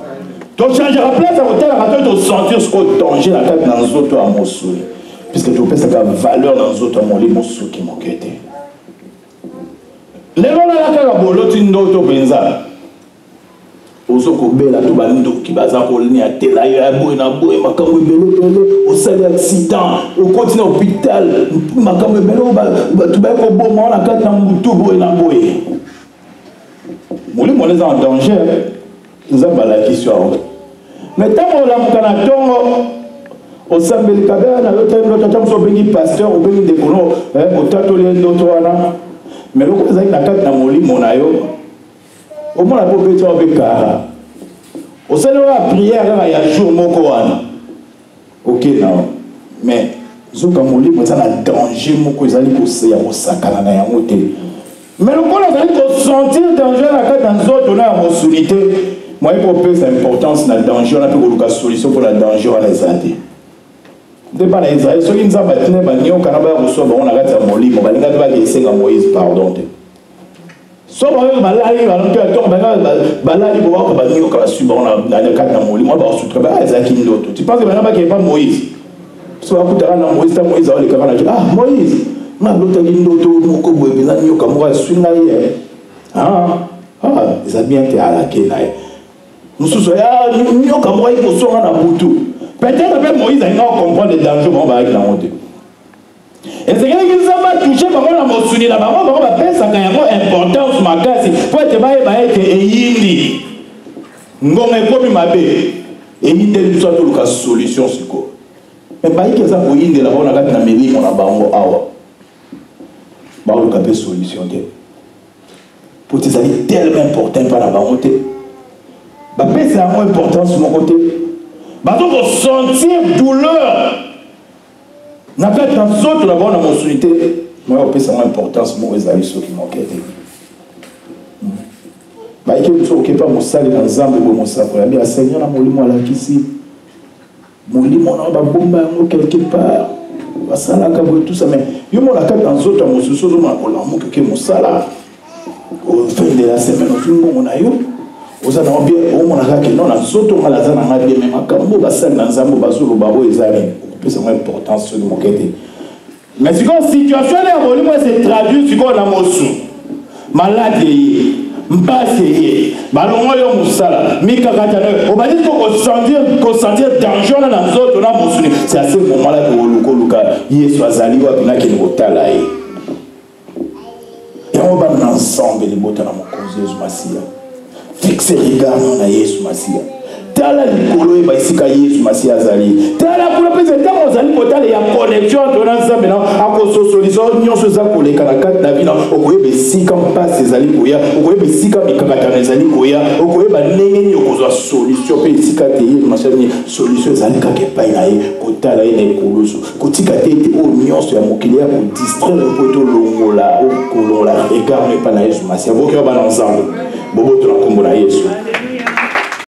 Donc changer la place à l'hôtel, tu dois sentir ce danger dans les autres moussou. Puisque tu peux faire la valeur dans les autres moussou qui manquait. Les gens qui ont été benza. Oso ko bela to bando ki baza ko ni atela ya boy na boy makambo belo au sali accident au continue hôpital makambo belo ba to ba ko boma na kata mbutu boy na boy. Moli mo les en danger. Nous avons la question. Mais tant on la mukana tongo au sambeli kabela na l'autre so bengi pasteur ou bengi décono au tatolé d'auto wana. Mais le coup, na kati na molimo na yo au moins la pauvreté va faire au sein de la prière il y a jour moko wana ok non mais zoka molimo ça na danger moko ezali ko se ya kosakana na yango te mais le coup là ezali sentir danger na kati na nzoto na mosulité moi il faut peser importance na danger on a peut koluka solution pour la danger wana ezali débat na Israël soki nzamba tine banyo kana ba koso ba on a kati ya molimo balinga te ba kesenga Moïse pardon te so ba malali ba nto to balali bo ba banyo ka suba on a kati na molimo ba sutra ba ezaki ndoto tu penses que bana ba ke pas Moïse so ba kutaka na Moïse ta Moïse ole kana Moïse na ndoto ndoto moko boye bela nyo ka mo swinga ye ça bien te ala ke na mususu ya nyo ka mo ko so na butu. Peut-être que Moïse a comprendre les dangers qu'on va avec la honte. Et c'est quelqu'un qui va toucher par la moussouni là, par contre, on va faire ça quand il y a importance ma casse. Pour être baillé et yindi. Ngomé comme ma bé. Et yindi soit tout le cas solution c'est quoi. Mais baillé que ça pour yindi là, on a gâté na mairie on a bango awa. Bah on a gâté solution de. Pour te dire tellement important par la bango te. Bah c'est vraiment important sur mon côté. Donc, pour sentir douleur, n'a pas dans autres là-bas, on a mon solité. Moi, on peut savoir l'importance, moi, les amis, ceux qui manquaient. Bah, il y a qui pas mon salut dans les âmes de mon sac. Il y a Seigneur, mon lit, moi, là, ici. Mon lit, mon âme, bomba, quelque part. Ça, là, tout ça. Mais, il y a mon accueil dans autres, mon sous-sol, mon salaire. Au fin de la semaine, au fin de mon aïe. Vous avez bien au moins que non, la soto malazana n'a bien même quand vous passez dans un mot basou le babo ezali. C'est vraiment important sur mon côté. Mais si une situation est volée, moi c'est traduit sur la mosu. Malade mbasé, balongo yo musala, mika katane. On va dire qu'on sentir danger dans la zone de la mosu. C'est à ce moment-là que luka Yesu azali wa bina ki ngotala yi. Et on va ensemble les bottes dans mon cause Masia. Fixez regard dans Yesu Masia. Tala likolo e baisika Yesu Masia azali. Tala kuna pese tamo azali potala ya connexion entre ensemble na akoso solution nyonso za koleka na kati na bino okoyeba sika mpasi ezali koya okoyeba sika mikakatano ezali koya okoyeba ndenge nini okozwa solution pe sika te Yesu Masia ni solution ezali kaka epai na ye kotala ye na ekoloso kotika te ete oyo nyonso ya mokili ya kodistraire po ete olongola okolola regard epai na Yesu Masia bokeya bana ensemble bobo to na kombo na Yesu.